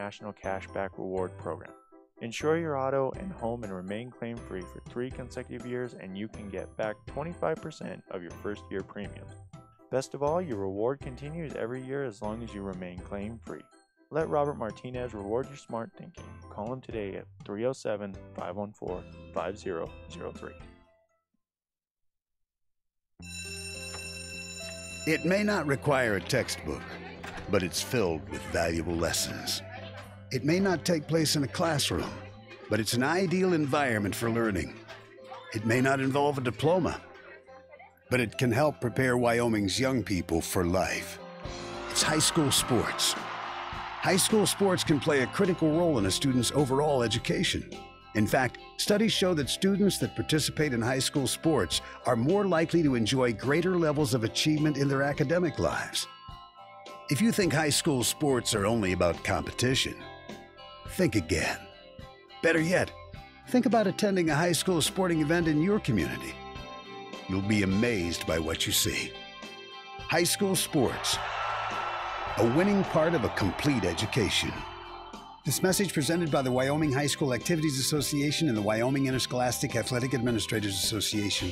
National Cashback Reward Program. Insure your auto and home and remain claim-free for 3 consecutive years, and you can get back 25% of your first year premiums. Best of all, your reward continues every year as long as you remain claim-free. Let Robert Martinez reward your smart thinking. Call him today at 307-514-5003. It may not require a textbook, but it's filled with valuable lessons. It may not take place in a classroom, but it's an ideal environment for learning. It may not involve a diploma, but it can help prepare Wyoming's young people for life. It's high school sports. High school sports can play a critical role in a student's overall education. In fact, studies show that students that participate in high school sports are more likely to enjoy greater levels of achievement in their academic lives. If you think high school sports are only about competition, think again. Better yet, think about attending a high school sporting event in your community. You'll be amazed by what you see. High school sports, a winning part of a complete education. This message presented by the Wyoming High School Activities Association and the Wyoming Interscholastic Athletic Administrators Association.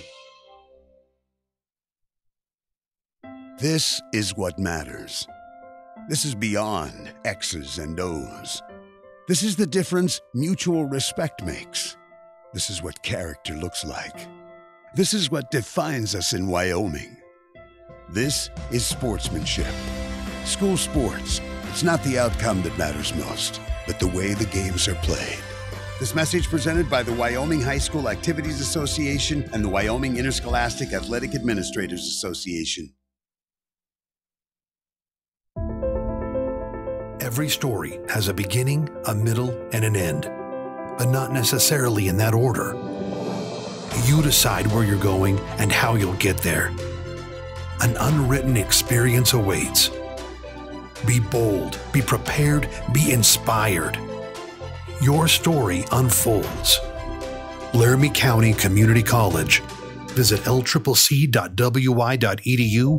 This is what matters. This is beyond X's and O's. This is the difference mutual respect makes. This is what character looks like. This is what defines us in Wyoming. This is sportsmanship. School sports, it's not the outcome that matters most, but the way the games are played. This message presented by the Wyoming High School Activities Association and the Wyoming Interscholastic Athletic Administrators Association. Every story has a beginning, a middle, and an end, but not necessarily in that order. You decide where you're going and how you'll get there. An unwritten experience awaits. Be bold, be prepared, be inspired. Your story unfolds. Laramie County Community College. Visit lccc.wy.edu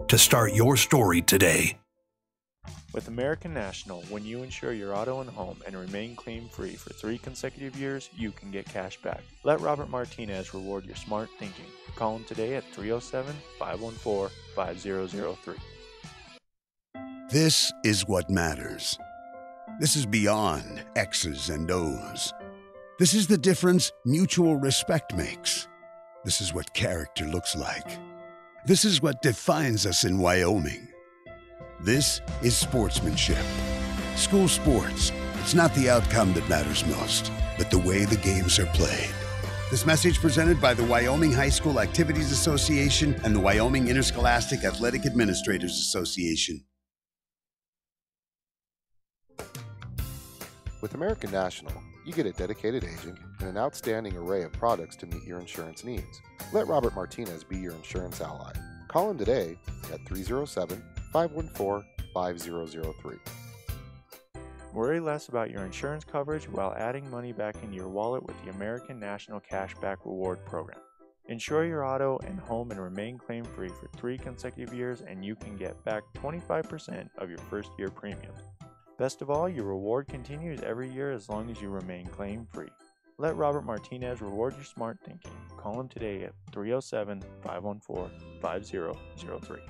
to start your story today. With American National, when you insure your auto and home and remain claim-free for 3 consecutive years, you can get cash back. Let Robert Martinez reward your smart thinking. Call him today at 307-514-5003. This is what matters. This is beyond X's and O's. This is the difference mutual respect makes. This is what character looks like. This is what defines us in Wyoming. This is sportsmanship. School sports, it's not the outcome that matters most, but the way the games are played. This message presented by the Wyoming High School Activities Association and the Wyoming Interscholastic Athletic Administrators Association. With American National, you get a dedicated agent and an outstanding array of products to meet your insurance needs. Let Robert Martinez be your insurance ally. Call him today at 307-514-5003. Worry less about your insurance coverage while adding money back into your wallet with the American National Cashback Reward Program. Insure your auto and home and remain claim-free for 3 consecutive years, and you can get back 25% of your first year premiums. Best of all, your reward continues every year as long as you remain claim-free. Let Robert Martinez reward your smart thinking. Call him today at 307-514-5003.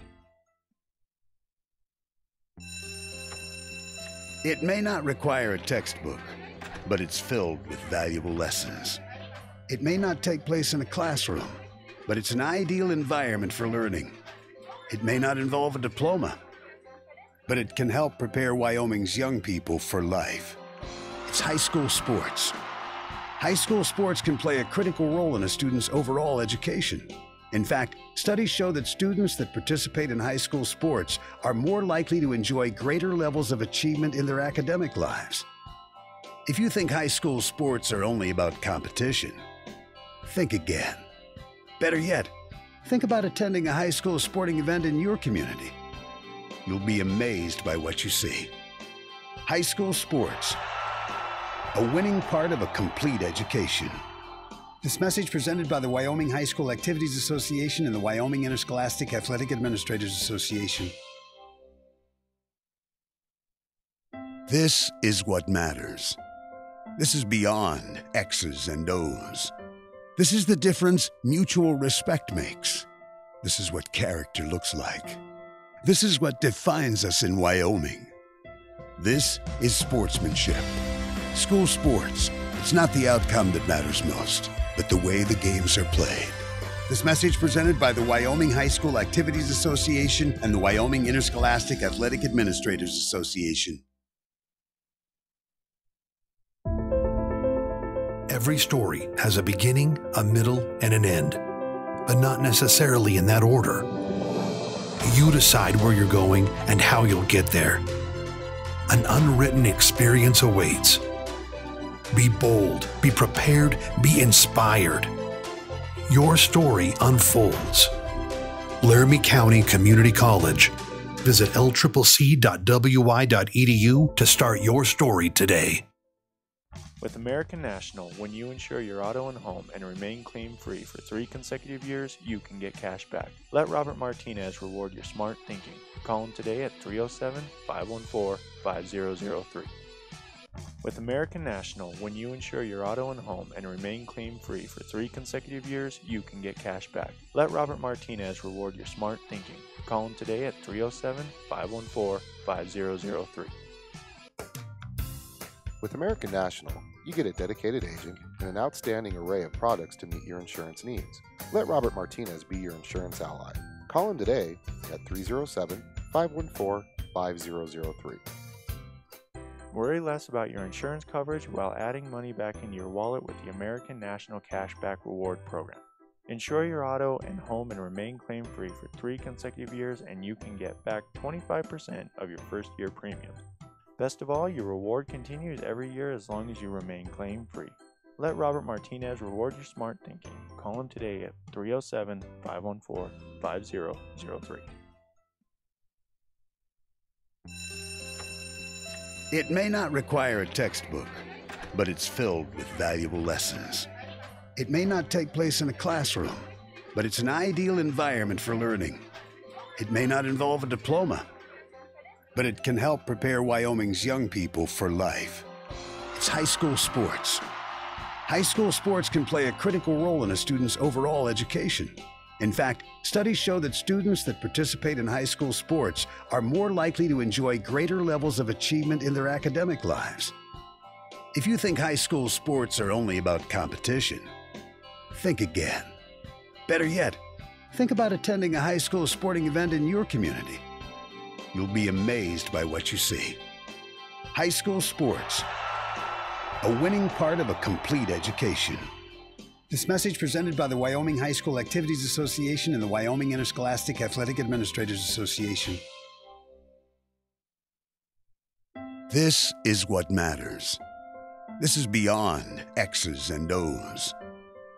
It may not require a textbook, but it's filled with valuable lessons. It may not take place in a classroom, but it's an ideal environment for learning. It may not involve a diploma, but it can help prepare Wyoming's young people for life. It's high school sports. High school sports can play a critical role in a student's overall education. In fact, studies show that students that participate in high school sports are more likely to enjoy greater levels of achievement in their academic lives. If you think high school sports are only about competition, think again. Better yet, think about attending a high school sporting event in your community. You'll be amazed by what you see. High school sports, a winning part of a complete education. This message presented by the Wyoming High School Activities Association and the Wyoming Interscholastic Athletic Administrators Association. This is what matters. This is beyond X's and O's. This is the difference mutual respect makes. This is what character looks like. This is what defines us in Wyoming. This is sportsmanship. School sports. It's not the outcome that matters most, but the way the games are played. This message presented by the Wyoming High School Activities Association and the Wyoming Interscholastic Athletic Administrators Association. Every story has a beginning, a middle, and an end, but not necessarily in that order. You decide where you're going and how you'll get there. An unwritten experience awaits. Be bold, be prepared, be inspired. Your story unfolds. Laramie County Community College. Visit lccc.wy.edu to start your story today. With American National, when you insure your auto and home and remain claim-free for 3 consecutive years, you can get cash back. Let Robert Martinez reward your smart thinking. Call him today at 307-514-5003. With American National, when you insure your auto and home and remain claim-free for 3 consecutive years, you can get cash back. Let Robert Martinez reward your smart thinking. Call him today at 307-514-5003. With American National, you get a dedicated agent and an outstanding array of products to meet your insurance needs. Let Robert Martinez be your insurance ally. Call him today at 307-514-5003. Worry less about your insurance coverage while adding money back into your wallet with the American National Cashback Reward Program. Insure your auto and home and remain claim-free for 3 consecutive years, and you can get back 25% of your first year premiums. Best of all, your reward continues every year as long as you remain claim-free. Let Robert Martinez reward your smart thinking. Call him today at 307-514-5003. It may not require a textbook, but it's filled with valuable lessons. It may not take place in a classroom, but it's an ideal environment for learning. It may not involve a diploma, but it can help prepare Wyoming's young people for life. It's high school sports. High school sports can play a critical role in a student's overall education. In fact, studies show that students that participate in high school sports are more likely to enjoy greater levels of achievement in their academic lives. If you think high school sports are only about competition, think again. Better yet, think about attending a high school sporting event in your community. You'll be amazed by what you see. High school sports, a winning part of a complete education. This message presented by the Wyoming High School Activities Association and the Wyoming Interscholastic Athletic Administrators Association. This is what matters. This is beyond X's and O's.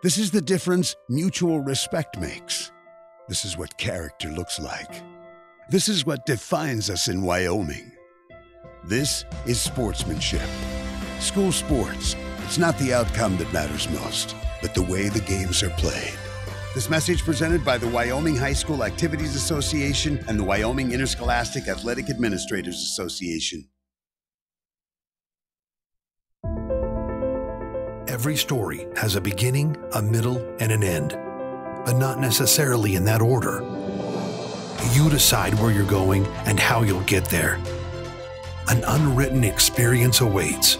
This is the difference mutual respect makes. This is what character looks like. This is what defines us in Wyoming. This is sportsmanship. School sports. It's not the outcome that matters most, but the way the games are played. This message presented by the Wyoming High School Activities Association and the Wyoming Interscholastic Athletic Administrators Association. Every story has a beginning, a middle, and an end, but not necessarily in that order. You decide where you're going and how you'll get there. An unwritten experience awaits.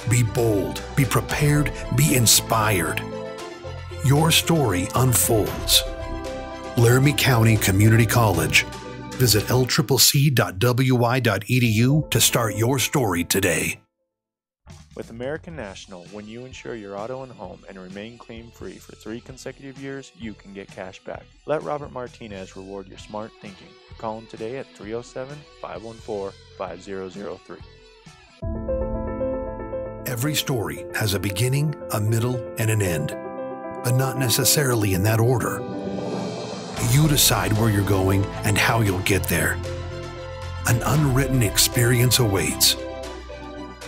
Be bold, be prepared, be inspired. Your story unfolds. Laramie County Community College. Visit lccc.wy.edu to start your story today. With American National, when you insure your auto and home and remain claim-free for 3 consecutive years, you can get cash back. Let Robert Martinez reward your smart thinking. Call him today at 307-514-5003. Every story has a beginning, a middle, and an end, but not necessarily in that order. You decide where you're going and how you'll get there. An unwritten experience awaits.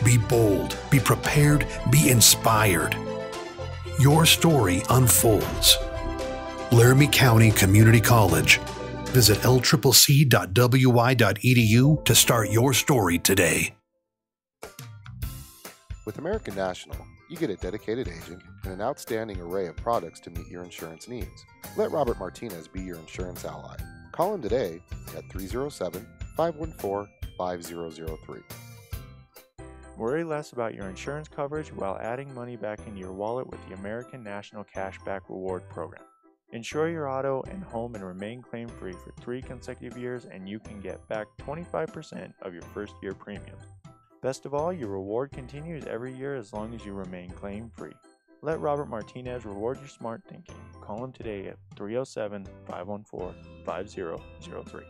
Be bold, be prepared, be inspired. Your story unfolds. Laramie County Community College. Visit lccc.wy.edu to start your story today. With American National, you get a dedicated agent and an outstanding array of products to meet your insurance needs. Let Robert Martinez be your insurance ally. Call him today at 307-514-5003. Worry less about your insurance coverage while adding money back into your wallet with the American National Cashback Reward Program. Insure your auto and home and remain claim-free for 3 consecutive years, and you can get back 25% of your first year premiums. Best of all, your reward continues every year as long as you remain claim-free. Let Robert Martinez reward your smart thinking. Call him today at 307-514-5003.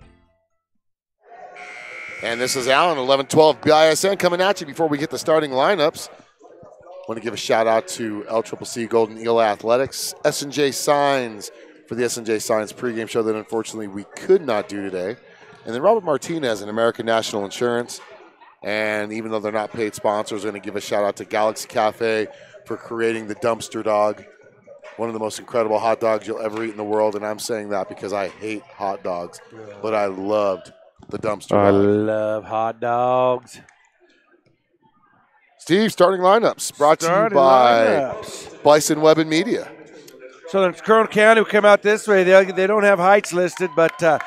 And this is Allen, 11-12 BISN coming at you. Before we get the starting lineups, I want to give a shout out to LCCC Golden Eagle Athletics, S&J Signs for the S&J Signs pregame show that unfortunately we could not do today. And then Robert Martinez and American National Insurance. And even though they're not paid sponsors, I'm going to give a shout out to Galaxy Cafe for creating the Dumpster Dog, one of the most incredible hot dogs you'll ever eat in the world. And I'm saying that because I hate hot dogs, but I loved the Dumpster Dog. I love hot dogs. Steve, starting lineups brought to you by Bison Web and Media. So the Natrona County will come out this way. They don't have heights listed, but so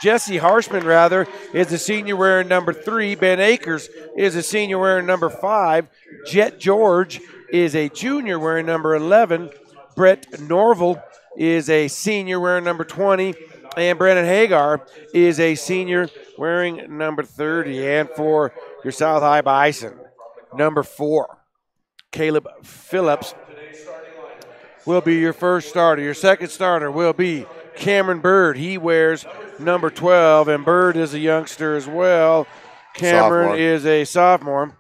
Jesse Harshman, is a senior wearing number 3. Ben Akers is a senior wearing number 5. Jet George is a junior wearing number 11. Brett Norville is a senior wearing number 20. And Brandon Hagar is a senior wearing number 30. And for your South High Bison, number 4, Caleb Phillips will be your first starter. Your second starter will be Cameron Bird. He wears number 12, and Bird is a youngster as well. Cameron Sophomore. is a sophomore.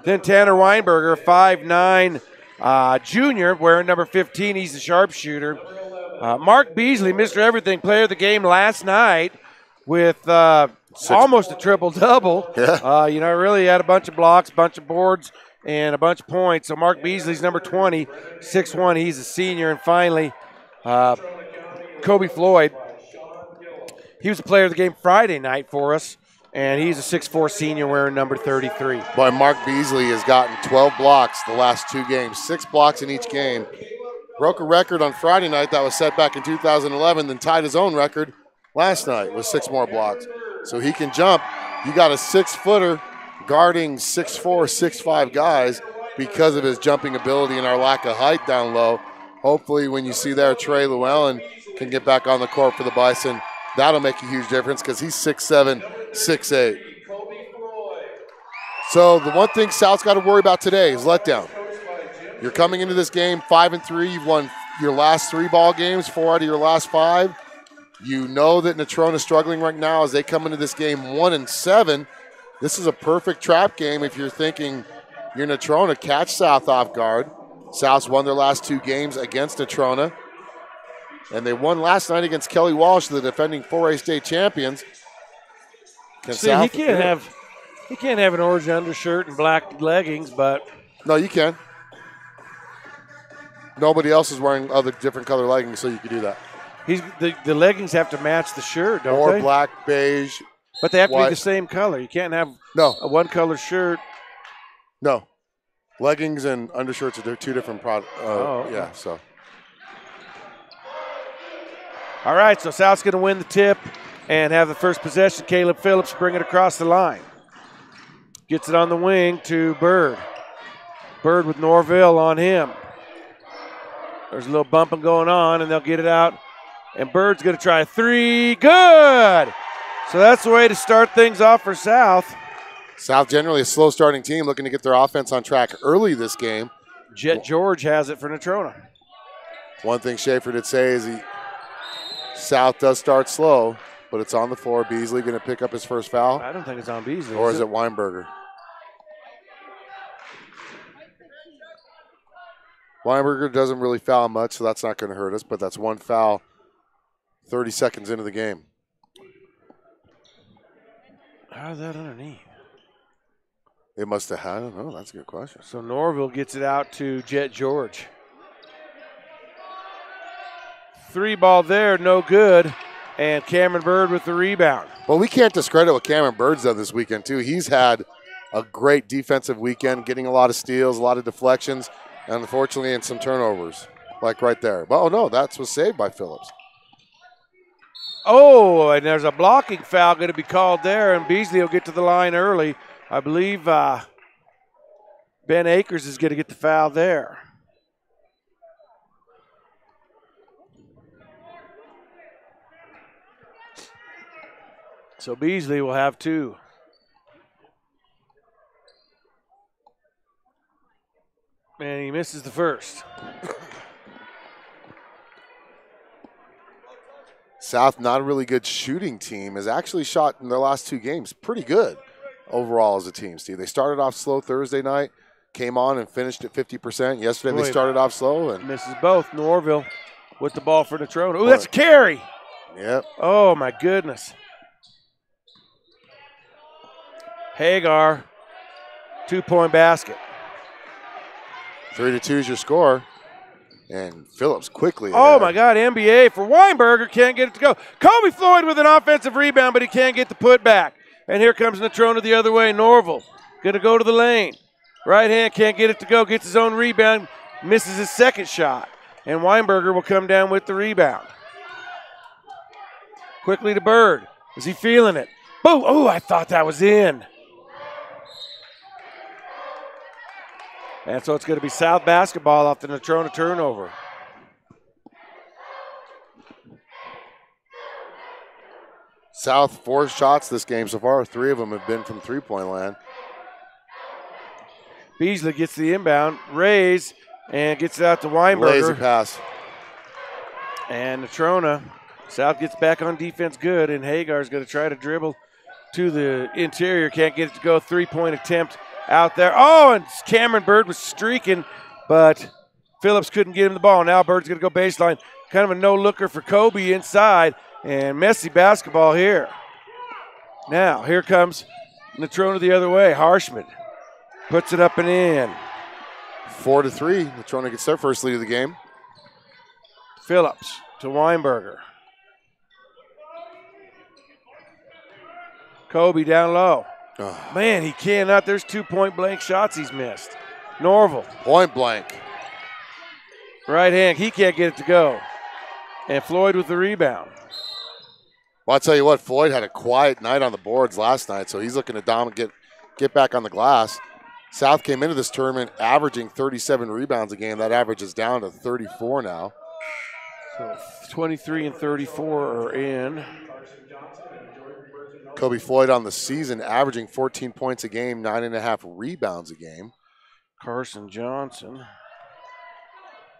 Then Tanner Weinberger, 5'9", junior, wearing number 15. He's a sharpshooter. Marc Beasley, Mr. Everything, player of the game last night with almost a triple-double. Yeah. Really had a bunch of blocks, bunch of boards, and a bunch of points. So Marc Beasley's number 20, 6'1". He's a senior. And finally, Kobe Floyd. He was a player of the game Friday night for us, and he's a 6'4" senior wearing number 33. Boy, Marc Beasley has gotten 12 blocks the last 2 games, 6 blocks in each game. Broke a record on Friday night that was set back in 2011, then tied his own record last night with 6 more blocks. So he can jump. You got a 6-footer guarding 6'4", 6'5" guys because of his jumping ability and our lack of height down low. Hopefully when you see there Trey Llewellyn can get back on the court for the Bison, that'll make a huge difference because he's 6'7", 6'8". So the one thing South's got to worry about today is letdown. You're coming into this game 5-3. You've won your last 3 ball games, 4 out of your last 5. You know that Natrona's struggling right now as they come into this game 1-7. This is a perfect trap game if you're thinking you're Natrona. Catch South off guard. South's won their last 2 games against Natrona. And they won last night against Kelly Walsh, the defending 4A state champions. He can't have an orange undershirt and black leggings, but no, you can. Nobody else is wearing other different color leggings, so you can do that. The leggings have to match the shirt, don't they? Or black, beige. But they have to white. be the same color. You can't have a one-color shirt. No. Leggings and undershirts are 2 different products. Okay. Yeah, so. All right, so South's going to win the tip and have the first possession. Caleb Phillips bring it across the line. Gets it on the wing to Bird. Bird with Norville on him. There's a little bumping going on, and they'll get it out. And Bird's going to try a 3. Good! So that's the way to start things off for South. South generally a slow starting team looking to get their offense on track early this game. Jet George has it for Natrona. One thing Schaefer did say is South does start slow, but it's on the floor. Beasley going to pick up his first foul. I don't think it's on Beasley. Or is it Weinberger? Weinberger doesn't really foul much, so that's not going to hurt us, but that's 1 foul 30 seconds into the game. How's that underneath? They must have had, I don't know, that's a good question. So Norville gets it out to Jet George. 3 ball there, no good. And Cameron Bird with the rebound. Well, we can't discredit what Cameron Bird's done this weekend, too. He's had a great defensive weekend, getting a lot of steals, a lot of deflections, and unfortunately in some turnovers, like right there. But, oh, no, that was saved by Phillips. Oh, and there's a blocking foul going to be called there, and Beasley will get to the line early. I believe Ben Akers is going to get the foul there. So Beasley will have 2. And he misses the first. South, not a really good shooting team, has actually shot in their last 2 games pretty good overall as a team, Steve. They started off slow Thursday night, came on and finished at 50%. Yesterday they started off slow. And misses both. Norville with the ball for Natrona. Oh, that's a carry. Yep. Oh, my goodness. Hagar, 2-point basket. 3-2 is your score. And Phillips quickly. Oh, my God, NBA for Weinberger. Can't get it to go. Kobe Floyd with an offensive rebound, but he can't get the putback. And here comes Natrona the other way. Norville going to go to the lane. Right hand, can't get it to go. Gets his own rebound. Misses his second shot. And Weinberger will come down with the rebound. Quickly to Bird. Is he feeling it? Boom. Oh, I thought that was in. And so it's going to be South basketball off the Natrona turnover. South 4 shots this game so far. 3 of them have been from three-point land. Beasley gets the inbound, raise, and gets it out to Weinberger. Lazy pass. And Natrona, South gets back on defense good, and Hagar's going to try to dribble to the interior. Can't get it to go. 3-point attempt out there. Oh, and Cameron Bird was streaking, but Phillips couldn't get him the ball. Now Bird's going to go baseline. Kind of a no-looker for Kobe inside, and messy basketball here. Now, here comes Natrona the other way. Harshman puts it up and in. 4-3. Natrona gets their first lead of the game. Phillips to Weinberger. Kobe down low. Oh. Man, he cannot. There's 2-point blank shots he's missed. Norville. Point blank. Right hand. He can't get it to go. And Floyd with the rebound. Well, I'll tell you what, Floyd had a quiet night on the boards last night, so he's looking to get back on the glass. South came into this tournament averaging 37 rebounds a game. That average is down to 34 now. So 23 and 34 are in. Kobe Floyd on the season averaging 14 points a game, 9.5 rebounds a game. Carson Johnson.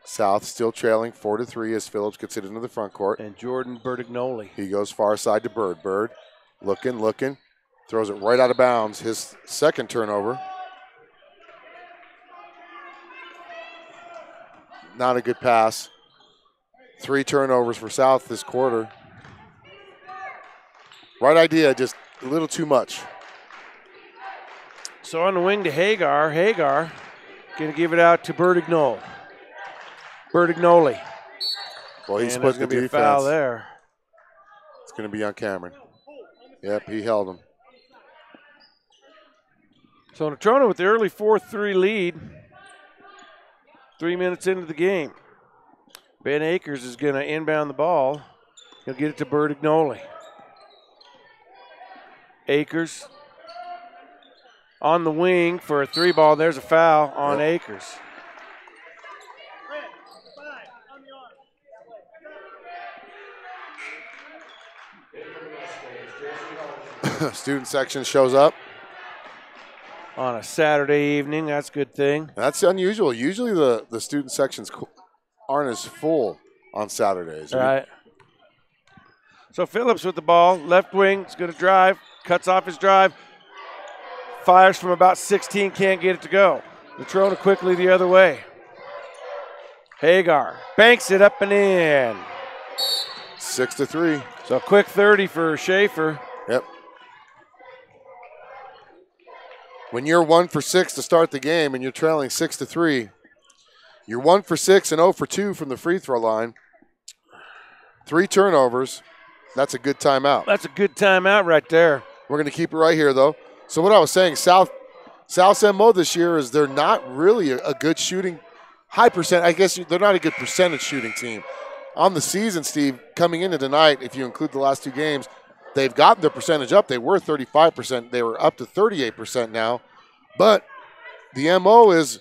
South still trailing 4-3 as Phillips gets it into the front court. And Jordan Bertignoli. He goes far side to Bird. Bird looking, throws it right out of bounds. His second turnover. Not a good pass. 3 turnovers for South this quarter. Right idea, just a little too much. So on the wing to Hagar. Hagar going to give it out to Bertignoli. Well, he's and put the gonna be defense. A foul there. It's going to be on Cameron. Yep, he held him. So Natrona with the early 4-3 lead. 3 minutes into the game. Ben Akers is going to inbound the ball. He'll get it to Bertignoli. Akers on the wing for a 3-ball. There's a foul on Akers. Student section shows up. On a Saturday evening, that's a good thing. That's unusual. Usually the student sections aren't as full on Saturdays. All right. So Phillips with the ball, left wing, is going to drive, cuts off his drive, fires from about 16, can't get it to go. Natrona quickly the other way. Hagar banks it up and in. 6-3. So a quick 30 for Schaefer. Yep. When you're 1 for 6 to start the game and you're trailing 6-3, you're 1 for 6 and 0 for 2 from the free throw line. 3 turnovers. That's a good timeout. That's a good timeout right there. We're going to keep it right here, though. So what I was saying, South South's MO this year is they're not really a good shooting, high percent. I guess they're not a good percentage shooting team. On the season, Steve, coming into tonight, if you include the last two games, they've gotten their percentage up. They were 35%. They were up to 38% now. But the MO is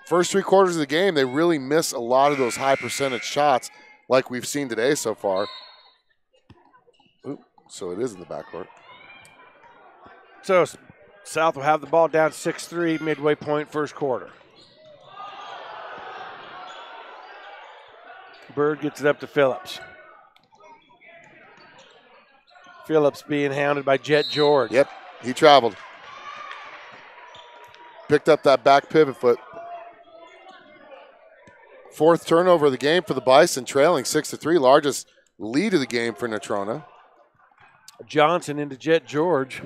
first 3 quarters of the game, they really miss a lot of those high percentage shots like we've seen today so far. Ooh, so it is in the backcourt. So South will have the ball down 6-3, midway point, first quarter. Bird gets it up to Phillips. Phillips being hounded by Jet George. Yep, he traveled. Picked up that back pivot foot. 4th turnover of the game for the Bison, trailing 6-3, largest lead of the game for Natrona. Johnson into Jet George.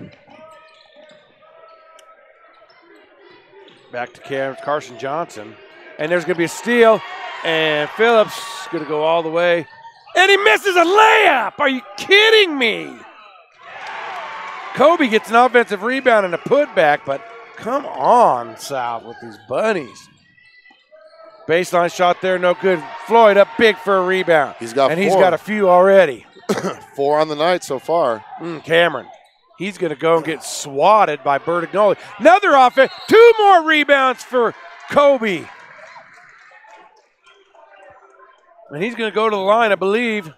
Back to Carson Johnson. And there's going to be a steal. And Phillips is going to go all the way. And he misses a layup. Are you kidding me? Kobe gets an offensive rebound and a putback, but come on, South, with these bunnies. Baseline shot there, no good. Floyd up big for a rebound. He's got 4. He's got a few already. 4 on the night so far. Cameron. He's going to go and get swatted by Bertignoli. Another offense. 2 more rebounds for Kobe. And he's going to go to the line, I believe.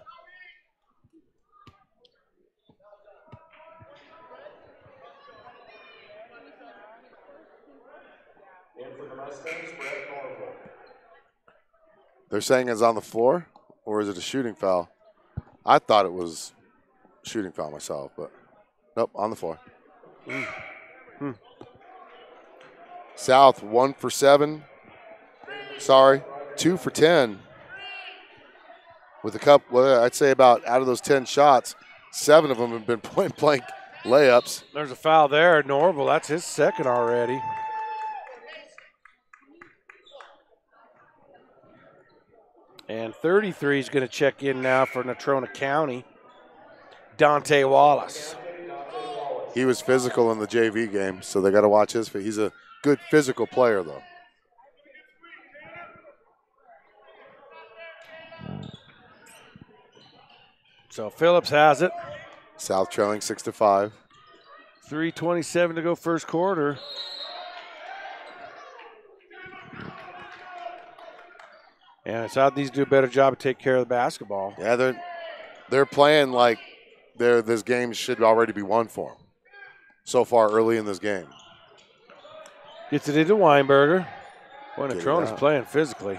They're saying it's on the floor, or is it a shooting foul? I thought it was a shooting foul myself, but nope, on the floor. South 1 for 7. Sorry, 2 for 10. With a couple, well, I'd say about out of those 10 shots, 7 of them have been point blank layups. There's a foul there. Norval, that's his second already. And 33 is going to check in now for Natrona County. Dante Wallace. He was physical in the JV game, so they got to watch his feet. He's a good physical player, though. So Phillips has it. South trailing 6-5. 3:27 to go first quarter. And it's out. These do a better job of taking care of the basketball. Yeah, they're playing like this game should already be won for them so far early in this game. Gets it into Weinberger. Boy, Natrona's playing physically.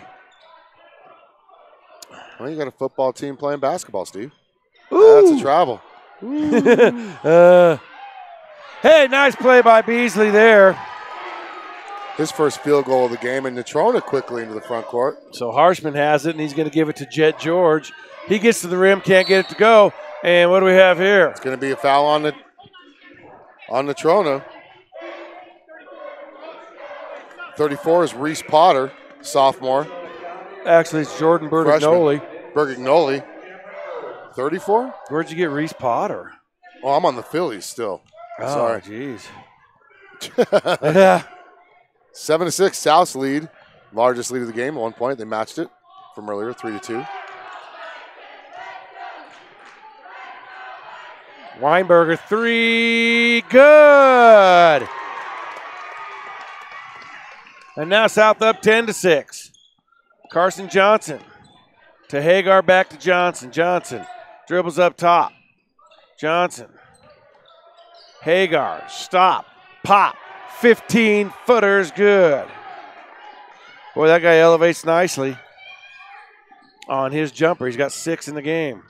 Well, you got a football team playing basketball, Steve. Ooh. That's a travel. Hey, nice play by Beasley there. His first field goal of the game, and Natrona quickly into the front court. So Harshman has it, and he's going to give it to Jet George. He gets to the rim, can't get it to go. And what do we have here? It's going to be a foul on Natrona. 34 is Reese Potter, sophomore. Actually, it's Jordan Bertignoli. Bertignoli. 34? Where'd you get Reese Potter? Oh, I'm on the Phillies still. Sorry. Jeez. Yeah. 7-6, South's lead. Largest lead of the game at 1 point. They matched it from earlier, 3-2. Weinberger, 3, good. And now South up 10-6. Carson Johnson to Hagar, back to Johnson. Johnson dribbles up top. Johnson. Hagar, stop, pop. 15-footers, good. Boy, that guy elevates nicely on his jumper. He's got 6 in the game.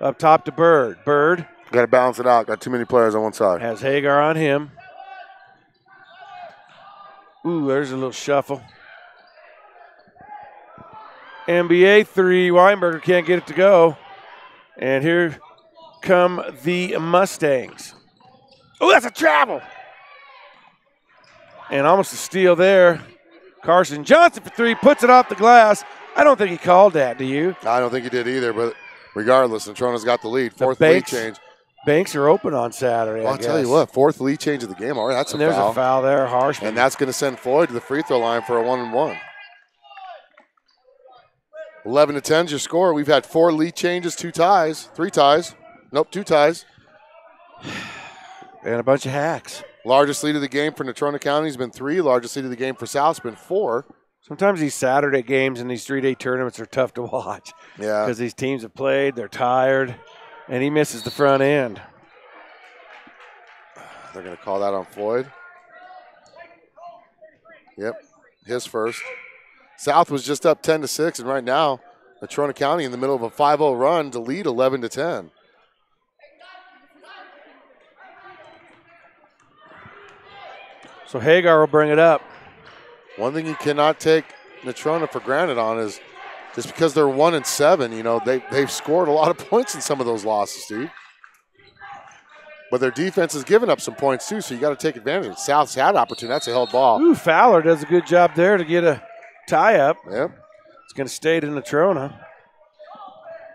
Up top to Bird. Bird. Got to balance it out. Got too many players on one side. Has Hagar on him. Ooh, there's a little shuffle. NBA 3. Weinberger can't get it to go. And here come the Mustangs. Oh, that's a travel. And almost a steal there. Carson Johnson for 3, puts it off the glass. I don't think he called that, do you? I don't think he did either, but regardless, Natrona's got the lead. Fourth lead change. banks are open on Saturday. Well, I'll tell you what, 4th lead change of the game. All right, that's a foul. There's a foul there, Harshman. And that's going to send Floyd to the free throw line for a 1-and-1. 11-10 is your score. We've had 4 lead changes, 2 ties, 3 ties. Nope, 2 ties. And a bunch of hacks. Largest lead of the game for Natrona County has been 3. Largest lead of the game for South has been 4. Sometimes these Saturday games and these 3-day tournaments are tough to watch. Yeah. Because these teams have played, they're tired, and he misses the front end. They're going to call that on Floyd. Yep, his first. South was just up 10-6, and right now, Natrona County in the middle of a 5-0 run to lead 11-10. So Hagar will bring it up. One thing you cannot take Natrona for granted on is just because they're 1-7, you know, they've scored a lot of points in some of those losses, Steve. But their defense has given up some points too, so you got to take advantage. South's had opportunity. That's a held ball. Ooh, Fowler does a good job there to get a tie up. Yep. It's going to stay to Natrona.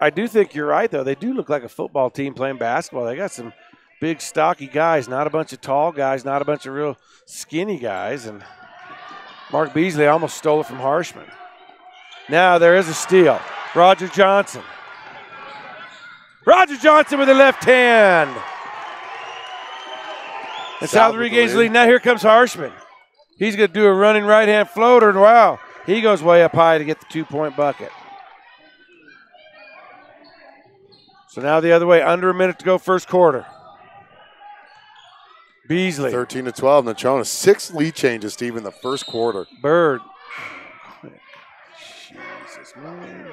I do think you're right, though. They do look like a football team playing basketball. They got some big, stocky guys, not a bunch of tall guys, not a bunch of real skinny guys. And Marc Beasley almost stole it from Harshman. Now there is a steal. Roger Johnson. Roger Johnson with the left hand. And South regains the lead. Now here comes Harshman. He's going to do a running right-hand floater, and wow, he goes way up high to get the 2-point bucket. So now the other way, under a minute to go, first quarter. Beasley. 13-12, Natrona. 6 lead changes, Steve, in the first quarter. Bird. Jesus, man.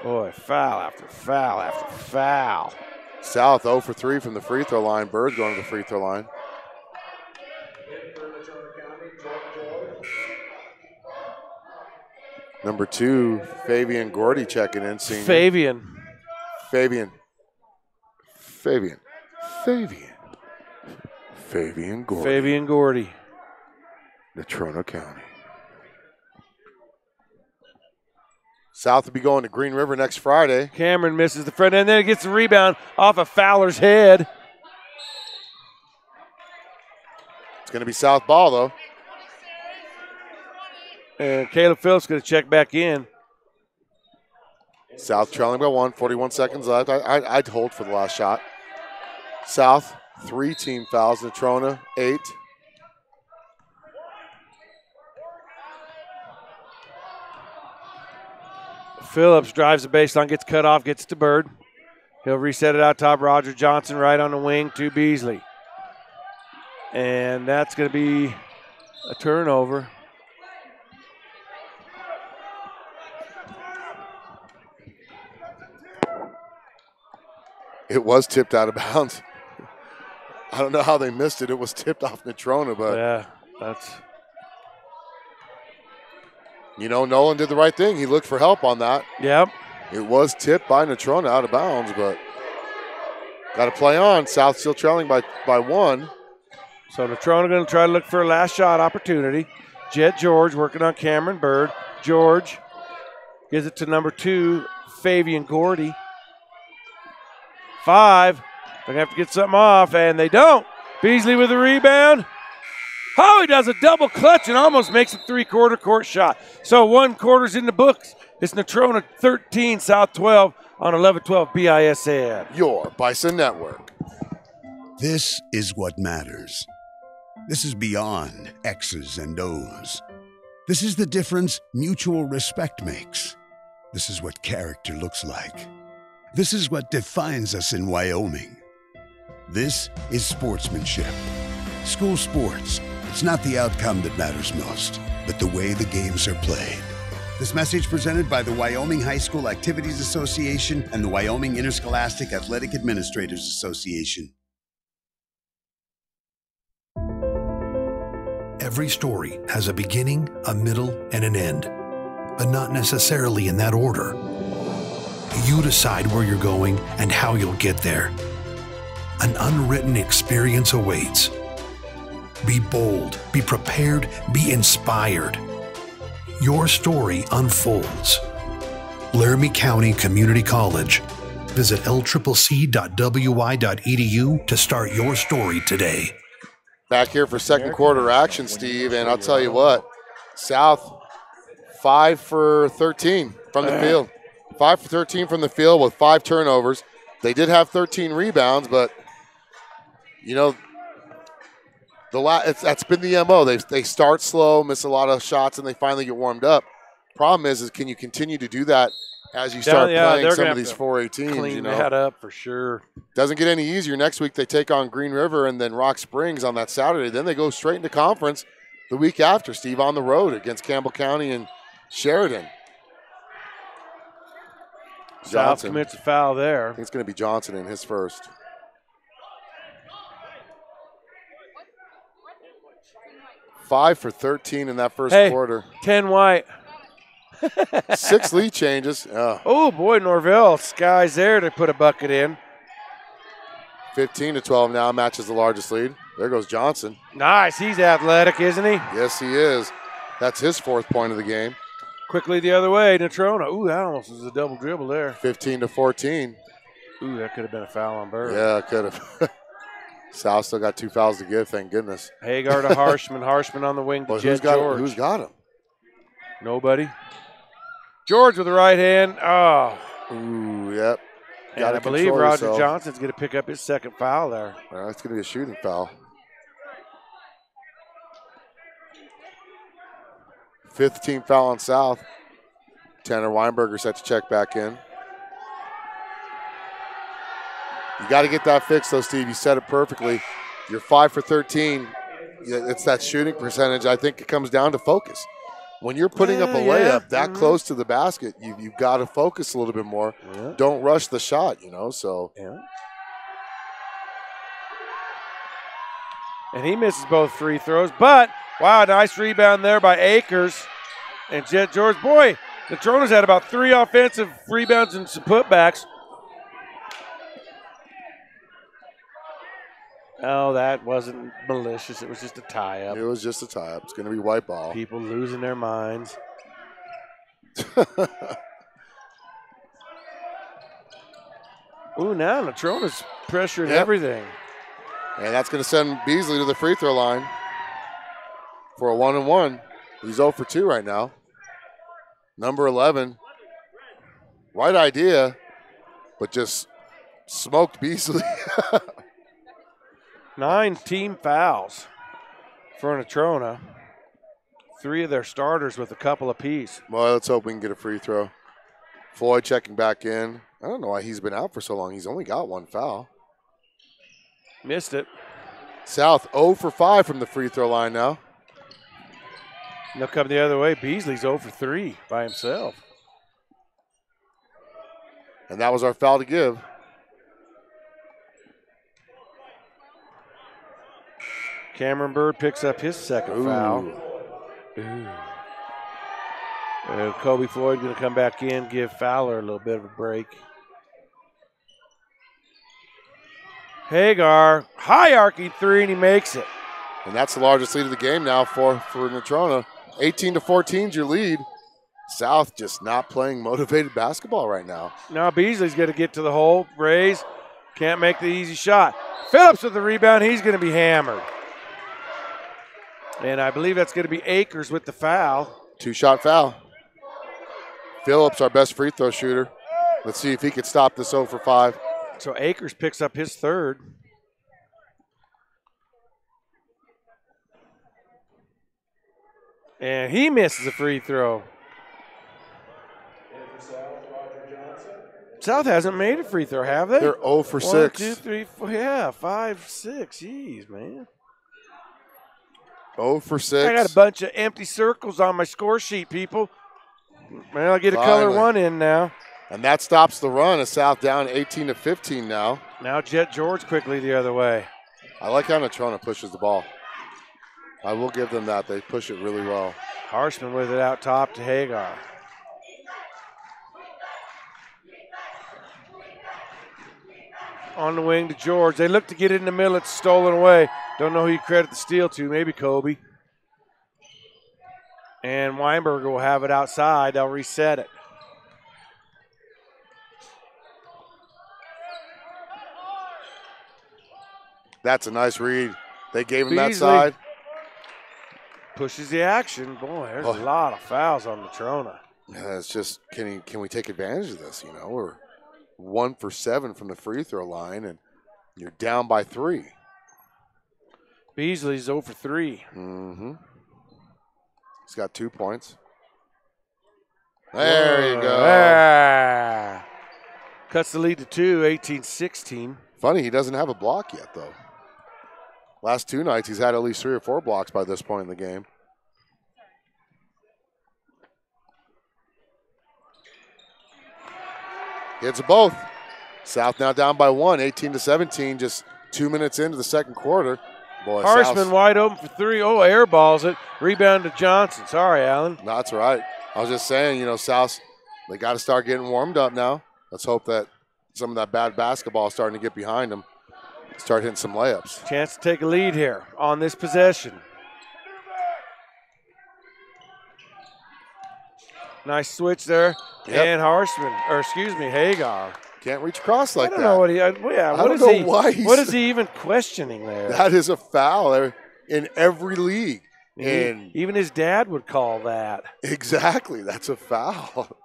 Boy, foul after foul after foul. South 0 for 3 from the free throw line. Bird going to the free throw line. Number 2, Fabian Gordy checking in. Senior. Fabian Gordy. Fabian Gordy. Natrona County. South will be going to Green River next Friday. Cameron misses the front end. Then it gets the rebound off of Fowler's head. It's going to be South ball, though. And Caleb Phillips going to check back in. South trailing by 1, 41 seconds left. I'd hold for the last shot. South, 3 team fouls. Natrona, 8. Phillips drives the baseline, gets cut off, gets to Bird. He'll reset it out top. Roger Johnson right on the wing to Beasley. And that's going to be a turnover. It was tipped out of bounds. I don't know how they missed it. It was tipped off Natrona, but yeah, that's. You know, Nolan did the right thing. He looked for help on that. Yep. It was tipped by Natrona out of bounds, but got to play on. South still trailing by 1. So Natrona going to try to look for a last shot opportunity. Jet George working on Cameron Bird. George gives it to number 2, Fabian Gordy. 5. They're going to have to get something off, and they don't. Beasley with the rebound. Oh, he does a double clutch and almost makes a 3-quarter court shot. So 1 quarter's in the books. It's Natrona 13, South 12 on 11-12 BISN. Your Bison Network. This is what matters. This is beyond X's and O's. This is the difference mutual respect makes. This is what character looks like. This is what defines us in Wyoming. This is sportsmanship. School sports. It's not the outcome that matters most, but the way the games are played. This message presented by the Wyoming High School Activities Association and the Wyoming Interscholastic Athletic Administrators Association. Every story has a beginning, a middle, and an end, but not necessarily in that order. You decide where you're going and how you'll get there. An unwritten experience awaits. Be bold, be prepared, be inspired. Your story unfolds. Laramie County Community College. Visit lccc.wy.edu to start your story today. Back here for second quarter action, Steve, and I'll tell you what, South 5 for 13 from the field. 5 for 13 from the field with 5 turnovers. They did have 13 rebounds, but, you know, that's been the MO. They start slow, miss a lot of shots, and they finally get warmed up. Problem is can you continue to do that as you start playing some of these 4A teams? Clean that up for sure. Doesn't get any easier. Next week they take on Green River and then Rock Springs on that Saturday. Then they go straight into conference the week after, Steve, on the road against Campbell County and Sheridan. South commits a foul there. I think it's going to be Johnson in his first. Five for 13 in that first quarter. 10 white. 6 lead changes. Oh, boy, Norvell skies there to put a bucket in. 15-12 now, matches the largest lead. There goes Johnson. Nice. He's athletic, isn't he? Yes, he is. That's his 4th point of the game. Quickly the other way, Natrona. Ooh, that almost was a double dribble there. 15-14. Ooh, that could have been a foul on Bird. Yeah, it could have. South still got 2 fouls to give, thank goodness. Hagar to Harshman. Harshman on the wing to Jet George. Who's got him? Nobody. George with the right hand. Oh. Ooh, yep. And I believe Roger Johnson's going to pick up his 2nd foul there. Well, it's going to be a shooting foul. 5th team foul on South. Tanner Weinberger set to check back in. You got to get that fixed, though, Steve. You said it perfectly. You're 5 for 13. It's that shooting percentage. I think it comes down to focus. When you're putting up a layup that close to the basket, you've got to focus a little bit more. Yeah. Don't rush the shot, so. Yeah. And he misses both free throws. But, wow, nice rebound there by Akers. And Jet George, boy, Natrona's had about 3 offensive rebounds and some putbacks. Oh, that wasn't malicious. It was just a tie-up. It was just a tie-up. It's going to be white ball. People losing their minds. Ooh, now Natrona's pressuring everything. And that's going to send Beasley to the free throw line for a 1-and-1. He's 0 for 2 right now. Number 11. Right idea, but just smoked Beasley. 9 team fouls for Natrona. 3 of their starters with a couple apiece. Well, let's hope we can get a free throw. Floyd checking back in. I don't know why he's been out for so long. He's only got 1 foul. Missed it. South 0 for 5 from the free throw line now. They'll come the other way. Beasley's 0 for 3 by himself. And that was our foul to give. Cameron Bird picks up his 2nd foul. Kobe Floyd going to come back in, give Fowler a little bit of a break. Hagar, high arcing 3, and he makes it. And that's the largest lead of the game now for Natrona. 18-14 is your lead. South just not playing motivated basketball right now. Now Beasley's going to get to the hole, raise, can't make the easy shot. Phillips with the rebound, he's going to be hammered. And I believe that's going to be Akers with the foul. 2-shot foul. Phillips, our best free throw shooter. Let's see if he can stop this 0 for 5. So Akers picks up his 3rd. And he misses a free throw. South hasn't made a free throw, have they? They're 0 for 6. 1, 2, 3, 4, 5, 6. Jeez, man. 0 for 6. I got a bunch of empty circles on my score sheet, people. Man, I'll get a color 1 in now. And that stops the run. As South down 18-15 now. Now Jet George quickly the other way. I like how Natrona pushes the ball. I will give them that. They push it really well. Harshman with it out top to Hagar. On the wing to George. They look to get it in the middle. It's stolen away. Don't know who you credit the steal to. Maybe Kobe. And Weinberger will have it outside. They'll reset it. That's a nice read. They gave him Beasley that side. pushes the action. Boy, there's a lot of fouls on Natrona. Yeah, it's just, can we take advantage of this? You know, we're 1 for 7 from the free throw line, and you're down by 3. Beasley's 0 for 3. Mm-hmm. He's got 2 points. There you go. Cuts the lead to 2, 18-16. Funny, he doesn't have a block yet, though. Last 2 nights, he's had at least 3 or 4 blocks by this point in the game. Hits both. South now down by 1, 18-17, just 2 minutes into the second quarter. Boy, Harshman wide open for 3. Oh, air balls it. Rebound to Johnson. Sorry, Alan. That's right. I was just saying, you know, South, they got to start getting warmed up now. Let's hope that some of that bad basketball is starting to get behind them. Start hitting some layups. Chance to take a lead here on this possession. Nice switch there. Yep. And Hagar. Can't reach across like that. I don't know what he. What is he even questioning there? That is a foul there in every league. And even his dad would call that. Exactly, that's a foul.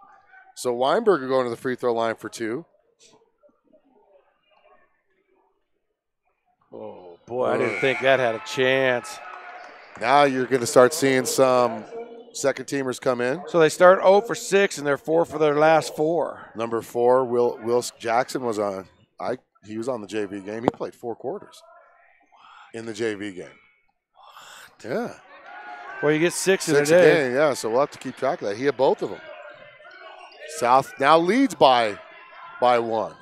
So Weinberger going to the free throw line for 2. Oh boy, I didn't think that had a chance. Now you're going to start seeing some second teamers come in. So they start 0 for 6 and they're 4 for their last 4. Number 4, Will Jackson was on. He was on the JV game. He played 4 quarters in the JV game. Yeah. Well, you get 6 in a A day. game, yeah. So we'll have to keep track of that. He had both of them. South now leads by 1.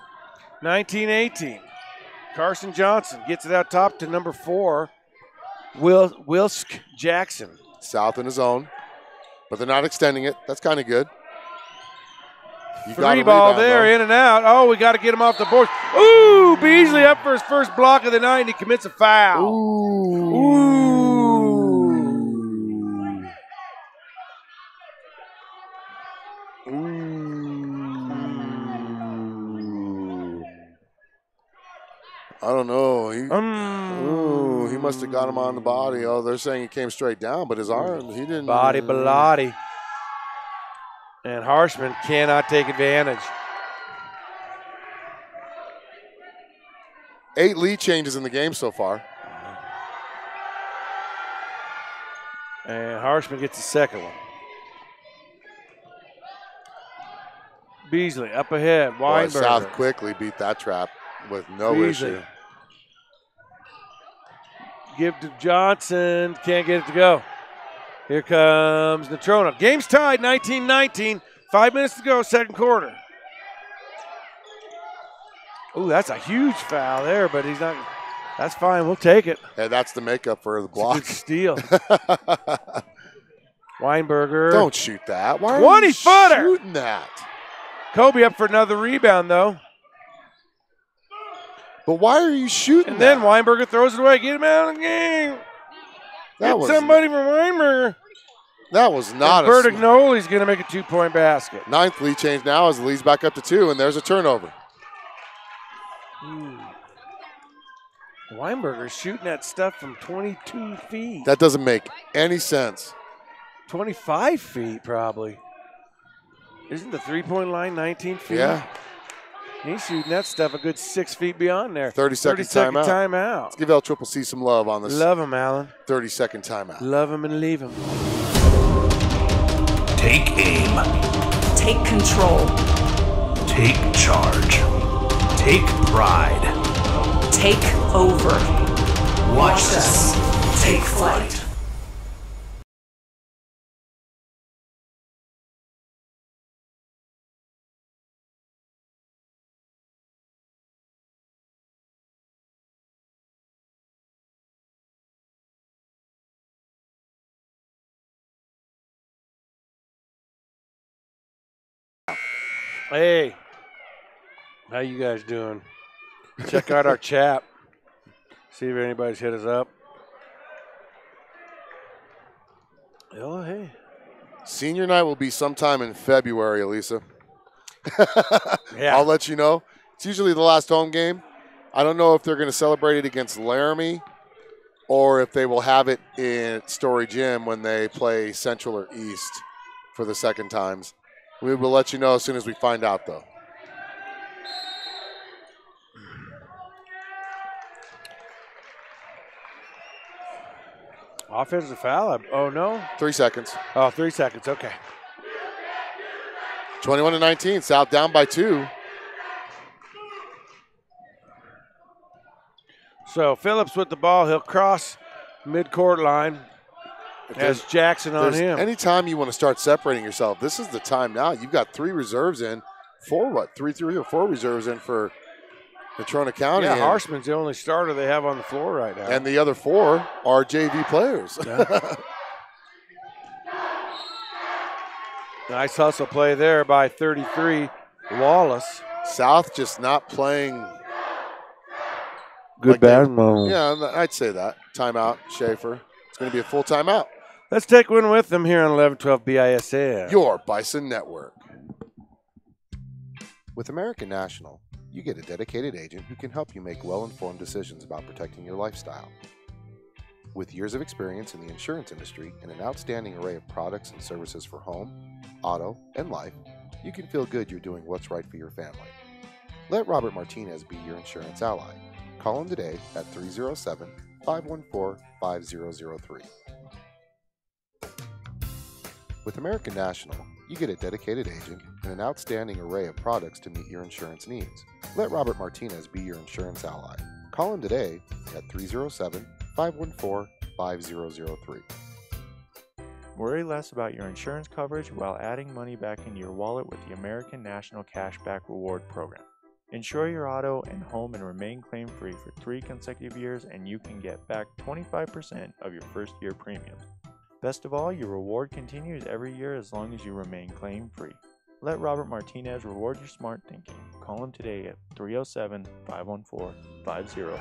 19-18. Carson Johnson gets it out top to number 4, Wilsk Jackson. South in his own, but they're not extending it. That's kind of good. You 3 ball there, in and out. Oh, we got to get him off the board. Ooh, Beasley up for his first block of the night, and he commits a foul. Ooh. I don't know. He must have got him on the body. Oh, they're saying he came straight down, but his arm, he didn't. Body Bilotti. And Harshman cannot take advantage. 8 lead changes in the game so far. And Harshman gets the second one. Beasley up ahead. Weinberger. Boy, South quickly beat that trap with no Beasley. issue. Give to Johnson. Can't get it to go. Here comes Natrona. Game's tied, 19-19. 5 minutes to go, second quarter. Ooh, that's a huge foul there, but he's not. That's fine. We'll take it. Hey, that's the makeup for the block. It's a good steal. Weinberger. Don't shoot that. Why are 20-footer. you shooting that? Kobe up for another rebound, though. But why are you shooting And then that? Weinberger throws it away. Get him out of the game. Get somebody from Weinberger. That was not Bertignoli's going to make a 2-point basket. 9th lead change now as the lead's back up to 2, and there's a turnover. Weinberger's shooting that stuff from 22 feet. That doesn't make any sense. 25 feet, probably. Isn't the 3-point line 19 feet? Yeah. He's shooting that stuff a good 6 feet beyond there. 30-second timeout. Let's give LCCC some love on this. Love him, Alan. 30-second timeout. Love him and leave him. Take aim. Take control. Take charge. Take pride. Take over. Watch us take flight. Hey, how you guys doing? Check out our chat. See if anybody's hit us up. Oh, hey. Senior night will be sometime in February, Elisa. Yeah. I'll let you know. It's usually the last home game. I don't know if they're going to celebrate it against Laramie or if they will have it in Story Gym when they play Central or East for the second times. We will let you know as soon as we find out, though. Offensive foul. Oh, no. 3 seconds. Oh, 3 seconds. Okay. 21-19. South down by 2. So Phillips with the ball. He'll cross midcourt line. Has Jackson on him. Anytime you want to start separating yourself, this is the time now. You've got 3 reserves in. 3 or 4 reserves in for Natrona County. Yeah, Harshman's the only starter they have on the floor right now. And the other 4 are JV players. Yeah. Nice hustle play there by 33, Wallace. South just not playing good like basketball. Yeah, I'd say that. Timeout, Schaefer. It's going to be a full timeout. Let's take one with them here on 1112 BISN. Your Bison Network. With American National, you get a dedicated agent who can help you make well-informed decisions about protecting your lifestyle. With years of experience in the insurance industry and an outstanding array of products and services for home, auto, and life, you can feel good you're doing what's right for your family. Let Robert Martinez be your insurance ally. Call him today at 307-514-5003. With American National, you get a dedicated agent and an outstanding array of products to meet your insurance needs. Let Robert Martinez be your insurance ally. Call him today at 307-514-5003. Worry less about your insurance coverage while adding money back into your wallet with the American National Cashback Reward Program. Insure your auto and home and remain claim-free for 3 consecutive years, and you can get back 25% of your first year premiums. Best of all, your reward continues every year as long as you remain claim-free. Let Robert Martinez reward your smart thinking. Call him today at 307-514-5003.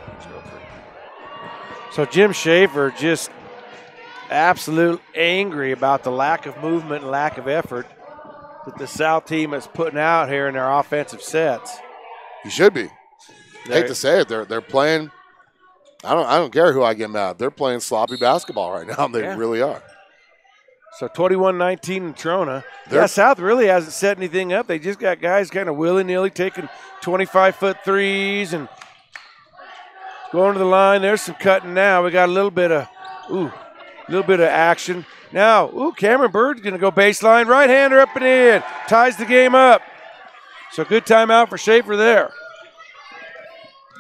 So Jim Schaefer just absolute angry about the lack of movement and lack of effort that the South team is putting out here in their offensive sets. You should be. I hate to say it, they're playing. I don't care who I get mad. They're playing sloppy basketball right now. They really are. So 21-19 Natrona. Yeah, South really hasn't set anything up. They just got guys kind of willy-nilly taking 25-foot threes and going to the line. There's some cutting now. We got a little bit of action. Now, Cameron Bird's going to go baseline. Right-hander up and in. Ties the game up. So good timeout for Schaefer there.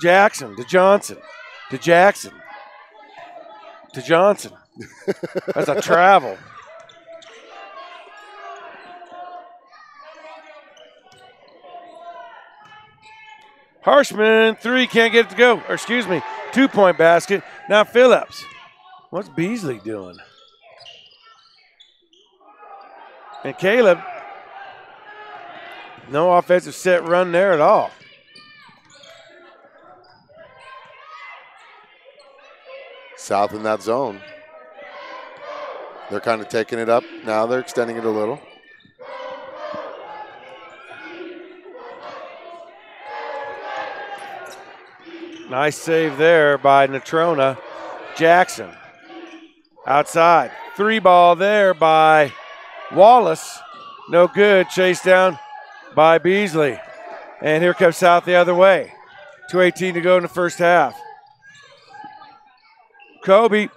Jackson to Johnson to Jackson to Johnson. That's a travel. Harshman, 3, can't get it to go. Or excuse me, 2-point basket. Now Phillips. What's Beasley doing? And Caleb, no offensive set run there at all. South in that zone. They're kind of taking it up. Now they're extending it a little. Nice save there by Natrona. Jackson outside. 3 ball there by Wallace. No good. Chased down by Beasley. And here comes South the other way. 2:18 to go in the first half. Kobe.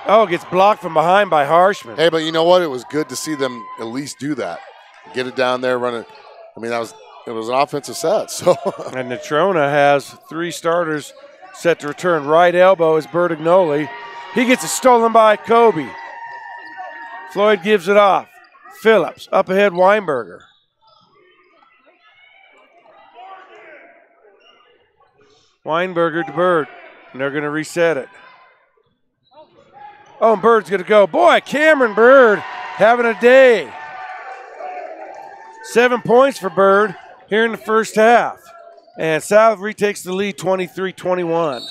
Gets blocked from behind by Harshman. Hey, but you know what? It was good to see them at least do that. Get it down there, run it. I mean, it was an offensive set. So and Natrona has 3 starters set to return. Right elbow is Bertignoli. He gets it stolen by Kobe. Floyd gives it off. Phillips up ahead, Weinberger. Weinberger to Bird, and they're going to reset it. Oh, and Bird's going to go. Boy, Cameron Bird having a day. 7 points for Bird here in the first half. And South retakes the lead 23-21.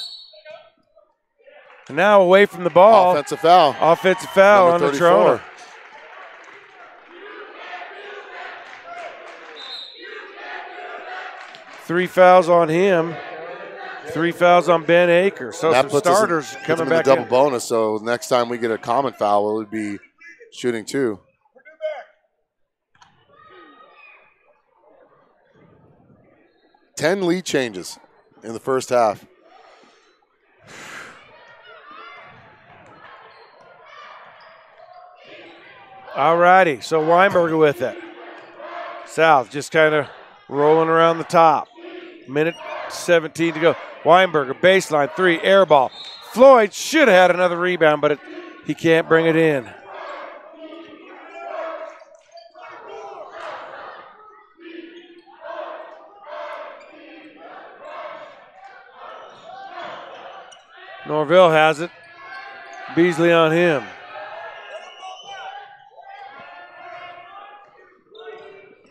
And now away from the ball. Offensive foul. Offensive foul on Natrona. 3 fouls on him. 3 fouls on Ben Akers. So some starters coming back in. Double bonus, so next time we get a common foul, it would be shooting 2. Ten lead changes in the first half. All righty, so Weinberger with it. South just kind of rolling around the top. Minute 17 to go. Weinberger, baseline 3, air ball. Floyd should have had another rebound, but he can't bring it in. Norvell has it. Beasley on him.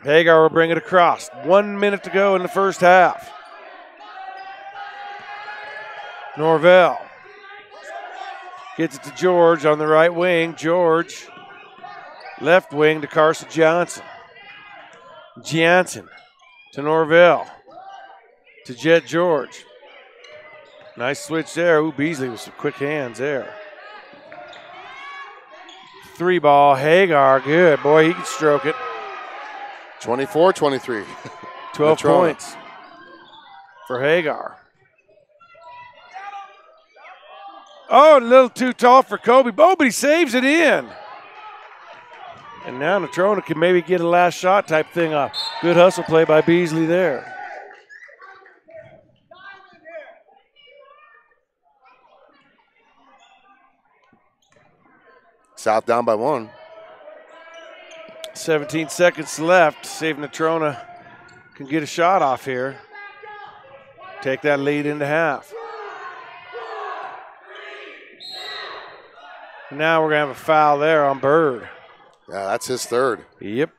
Hagar will bring it across. 1 minute to go in the first half. Norvell gets it to George on the right wing. George, left wing to Carson Johnson. Johnson to Norvell. To Jet George. Nice switch there. Ooh, Beasley with some quick hands there. 3 ball, Hagar, good. Boy, he can stroke it. 24-23. 12 points for Hagar. Oh, a little too tall for Kobe. Oh, but he saves it in. And now Natrona can maybe get a last shot type thing off. Good hustle play by Beasley there. South down by 1. 17 seconds left. See if Natrona can get a shot off here. Take that lead into half. Now we're going to have a foul there on Bird. Yeah, that's his third. Yep.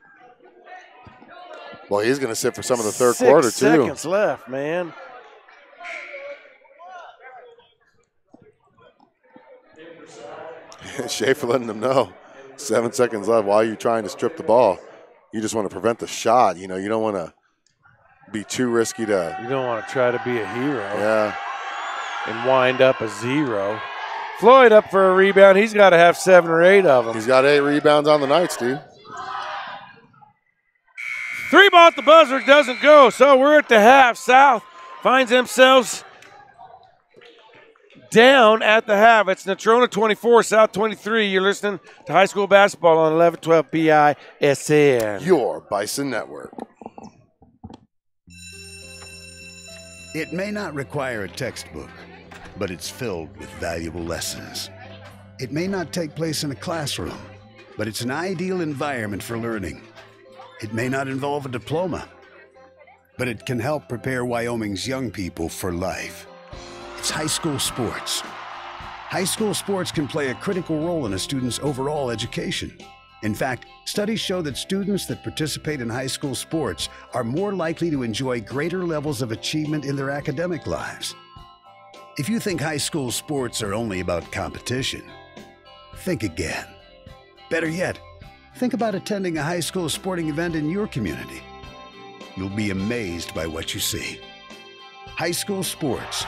Well, he's going to sit for some of the third quarter, too. 6 seconds left, man. Schaefer letting them know. 7 seconds left while you're trying to strip the ball. You just want to prevent the shot. You know, you don't want to be too risky to. You don't want to try to be a hero. Yeah. And wind up a 0. Floyd up for a rebound. He's got to have 7 or 8 of them. He's got 8 rebounds on the night, Steve. 3 ball at the buzzer, doesn't go. So we're at the half. South finds themselves down at the half. It's Natrona 24, South 23. You're listening to high school basketball on 1112 BISN. Your Bison Network. It may not require a textbook, but it's filled with valuable lessons. It may not take place in a classroom, but it's an ideal environment for learning. It may not involve a diploma, but it can help prepare Wyoming's young people for life. It's high school sports. High school sports can play a critical role in a student's overall education. In fact, studies show that students that participate in high school sports are more likely to enjoy greater levels of achievement in their academic lives. If you think high school sports are only about competition, think again. Better yet, think about attending a high school sporting event in your community. You'll be amazed by what you see. High school sports,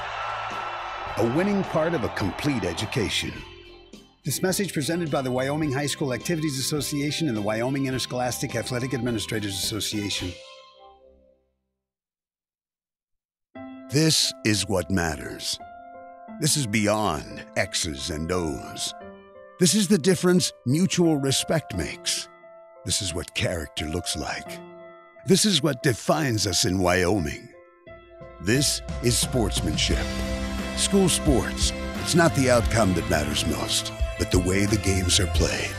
a winning part of a complete education. This message presented by the Wyoming High School Activities Association and the Wyoming Interscholastic Athletic Administrators Association. This is what matters. This is beyond X's and O's. This is the difference mutual respect makes. This is what character looks like. This is what defines us in Wyoming. This is sportsmanship. School sports, it's not the outcome that matters most, but the way the games are played.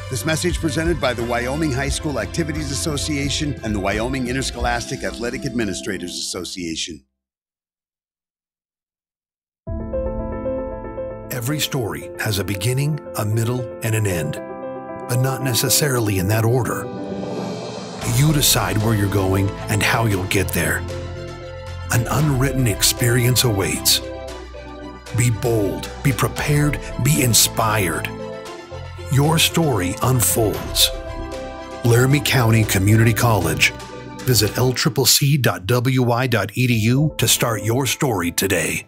This message presented by the Wyoming High School Activities Association and the Wyoming Interscholastic Athletic Administrators Association. Every story has a beginning, a middle, and an end, but not necessarily in that order. You decide where you're going and how you'll get there. An unwritten experience awaits. Be bold, be prepared, be inspired. Your story unfolds. Laramie County Community College, Visit lccc.wi.edu to start your story today.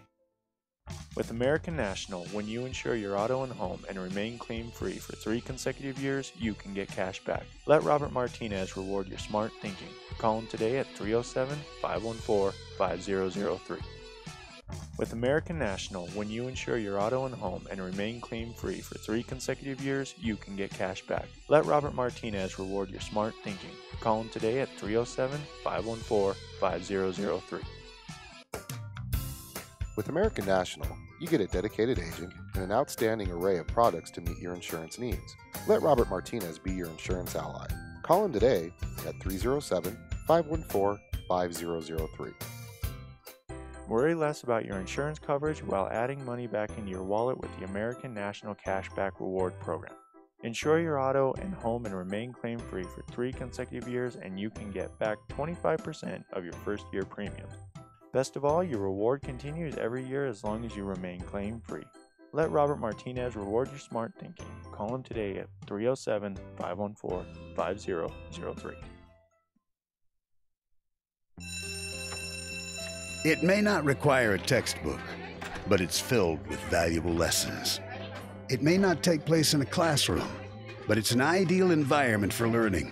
With American National, when you insure your auto and home and remain claim-free for 3 consecutive years, you can get cash back. Let Robert Martinez reward your smart thinking. Call him today at 307-514-5003. With American National, when you insure your auto and home and remain claim-free for 3 consecutive years, you can get cash back. Let Robert Martinez reward your smart thinking. Call him today at 307-514-5003. With American National, you get a dedicated agent and an outstanding array of products to meet your insurance needs. Let Robert Martinez be your insurance ally. Call him today at 307-514-5003. Worry less about your insurance coverage while adding money back into your wallet with the American National Cashback Reward Program. Insure your auto and home and remain claim-free for 3 consecutive years, and you can get back 25% of your first year premiums. Best of all, your reward continues every year as long as you remain claim-free. Let Robert Martinez reward your smart thinking. Call him today at 307-514-5003. It may not require a textbook, but it's filled with valuable lessons. It may not take place in a classroom, but it's an ideal environment for learning.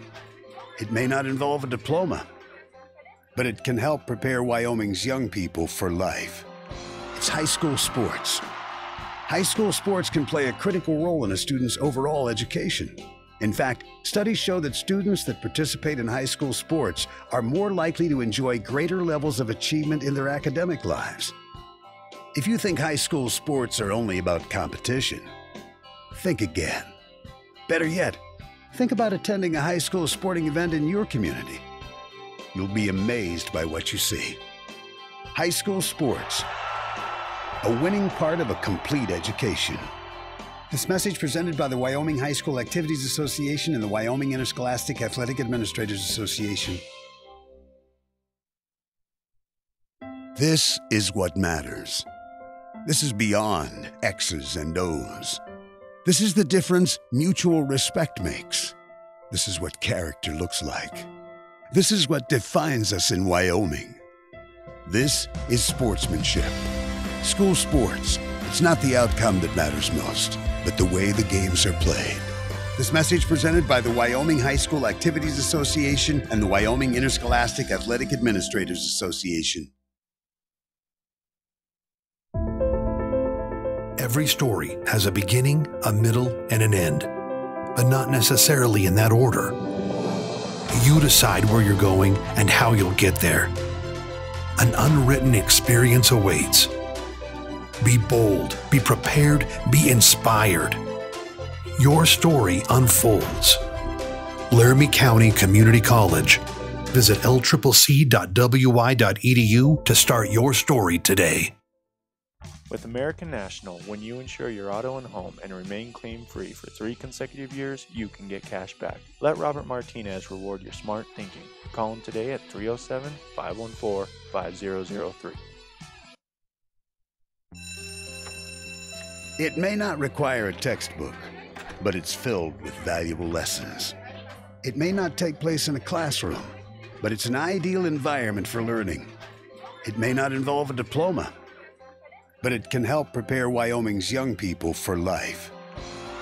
It may not involve a diploma, but it can help prepare Wyoming's young people for life. It's high school sports. High school sports can play a critical role in a student's overall education. In fact, studies show that students that participate in high school sports are more likely to enjoy greater levels of achievement in their academic lives. If you think high school sports are only about competition, think again. Better yet, think about attending a high school sporting event in your community. You'll be amazed by what you see. High school sports, a winning part of a complete education. This message presented by the Wyoming High School Activities Association and the Wyoming Interscholastic Athletic Administrators Association. This is what matters. This is beyond X's and O's. This is the difference mutual respect makes. This is what character looks like. This is what defines us in Wyoming. This is sportsmanship. School sports, it's not the outcome that matters most, but the way the games are played. This message presented by the Wyoming High School Activities Association and the Wyoming Interscholastic Athletic Administrators Association. Every story has a beginning, a middle, and an end, but not necessarily in that order. You decide where you're going and how you'll get there. An unwritten experience awaits. Be bold, be prepared, be inspired. Your story unfolds. Laramie County Community College. Visit lccc.wi.edu to start your story today. With American National, when you insure your auto and home and remain claim-free for 3 consecutive years, you can get cash back. Let Robert Martinez reward your smart thinking. Call him today at 307-514-5003. It may not require a textbook, but it's filled with valuable lessons. It may not take place in a classroom, but it's an ideal environment for learning. It may not involve a diploma, but it can help prepare Wyoming's young people for life.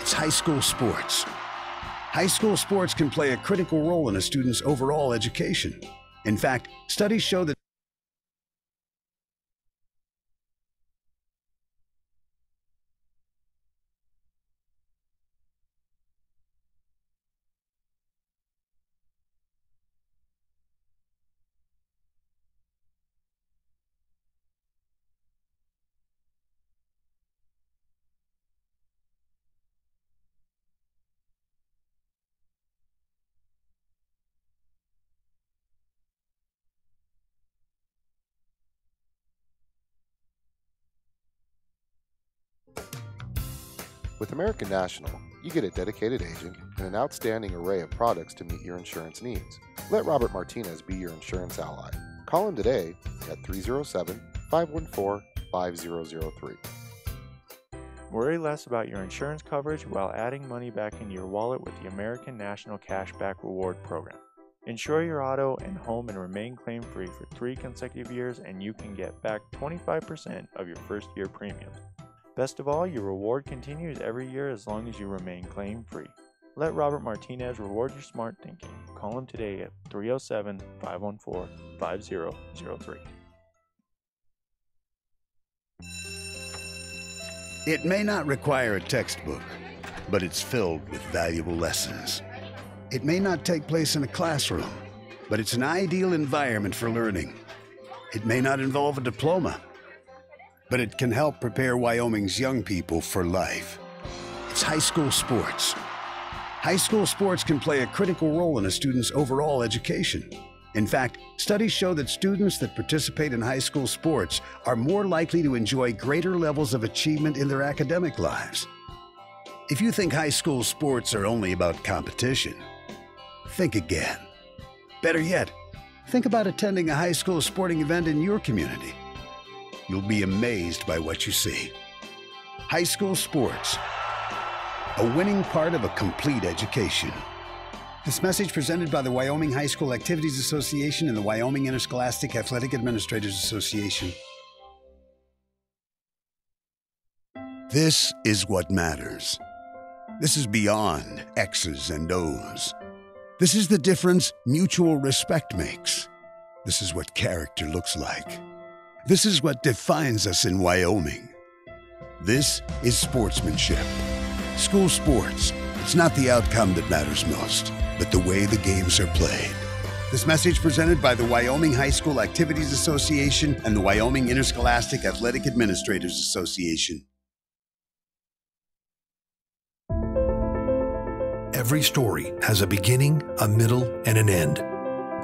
It's high school sports. High school sports can play a critical role in a student's overall education. In fact, studies show that With American National, you get a dedicated agent and an outstanding array of products to meet your insurance needs. Let Robert Martinez be your insurance ally. Call him today at 307-514-5003. Worry less about your insurance coverage while adding money back into your wallet with the American National Cashback Reward Program. Insure your auto and home and remain claim-free for 3 consecutive years, and you can get back 25% of your first year premium. Best of all, your reward continues every year as long as you remain claim-free. Let Robert Martinez reward your smart thinking. Call him today at 307-514-5003. It may not require a textbook, but it's filled with valuable lessons. It may not take place in a classroom, but it's an ideal environment for learning. It may not involve a diploma, but it can help prepare Wyoming's young people for life. It's high school sports. High school sports can play a critical role in a student's overall education. In fact, studies show that students that participate in high school sports are more likely to enjoy greater levels of achievement in their academic lives. If you think high school sports are only about competition, think again. Better yet, think about attending a high school sporting event in your community. You'll be amazed by what you see. High school sports, a winning part of a complete education. This message presented by the Wyoming High School Activities Association and the Wyoming Interscholastic Athletic Administrators Association. This is what matters. This is beyond X's and O's. This is the difference mutual respect makes. This is what character looks like. This is what defines us in Wyoming. This is sportsmanship. School sports, it's not the outcome that matters most, but the way the games are played. This message presented by the Wyoming High School Activities Association and the Wyoming Interscholastic Athletic Administrators Association. Every story has a beginning, a middle, and an end,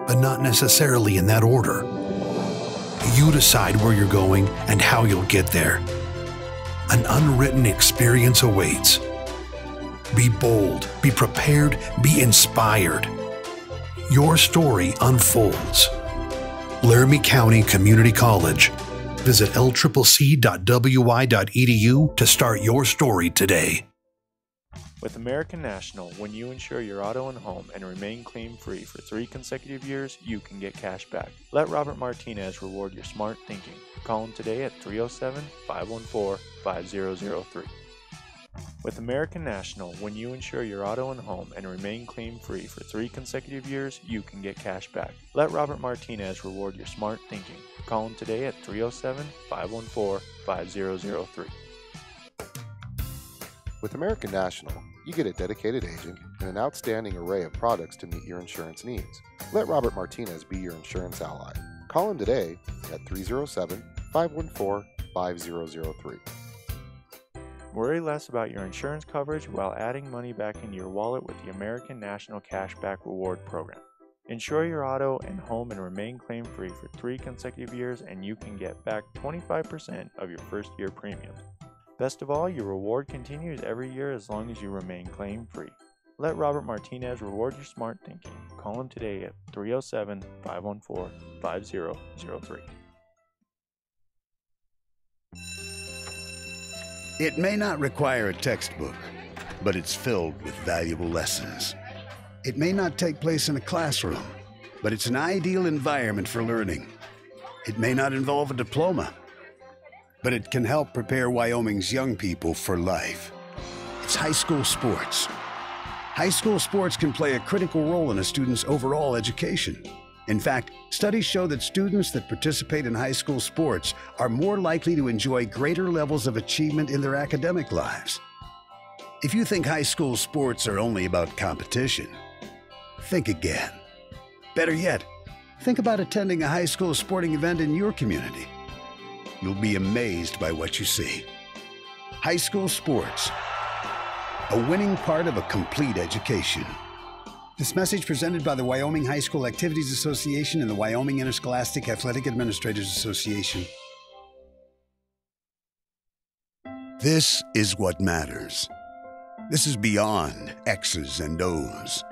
but not necessarily in that order. You decide where you're going and how you'll get there. An unwritten experience awaits. Be bold, be prepared, be inspired. Your story unfolds. Laramie County Community College. Visit lccc.wy.edu to start your story today. With American National, when you insure your auto and home and remain claim-free for 3 consecutive years, you can get cash back. Let Robert Martinez reward your smart thinking. Call him today at 307-514-5003. With American National, when you insure your auto and home and remain claim-free for 3 consecutive years, you can get cash back. Let Robert Martinez reward your smart thinking. Call him today at 307-514-5003. With American National, you get a dedicated agent and an outstanding array of products to meet your insurance needs. Let Robert Martinez be your insurance ally. Call him today at 307-514-5003. Worry less about your insurance coverage while adding money back into your wallet with the American National Cashback Reward Program. Insure your auto and home and remain claim-free for 3 consecutive years, and you can get back 25% of your first year premium. Best of all, your reward continues every year as long as you remain claim-free. Let Robert Martinez reward your smart thinking. Call him today at 307-514-5003. It may not require a textbook, but it's filled with valuable lessons. It may not take place in a classroom, but it's an ideal environment for learning. It may not involve a diploma, but it can help prepare Wyoming's young people for life. It's high school sports. High school sports can play a critical role in a student's overall education. In fact, studies show that students that participate in high school sports are more likely to enjoy greater levels of achievement in their academic lives. If you think high school sports are only about competition, think again. Better yet, think about attending a high school sporting event in your community. You'll be amazed by what you see. High school sports, a winning part of a complete education. This message presented by the Wyoming High School Activities Association and the Wyoming Interscholastic Athletic Administrators Association. This is what matters. This is beyond X's and O's.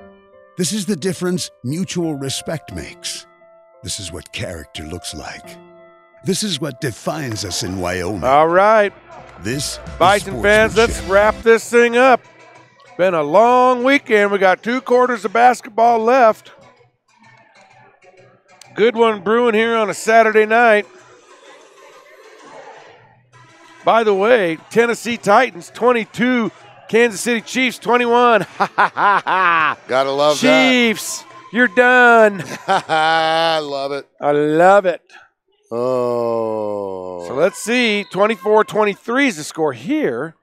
This is the difference mutual respect makes. This is what character looks like. This is what defines us in Wyoming. All right. This Bison fans, let's wrap this thing up. Been a long weekend. We got 2 quarters of basketball left. good one brewing here on a Saturday night. By the way, Tennessee Titans 22, Kansas City Chiefs 21. Gotta love Chiefs, you're done. I love it. I love it. Oh. So let's see. 24-23 is the score here.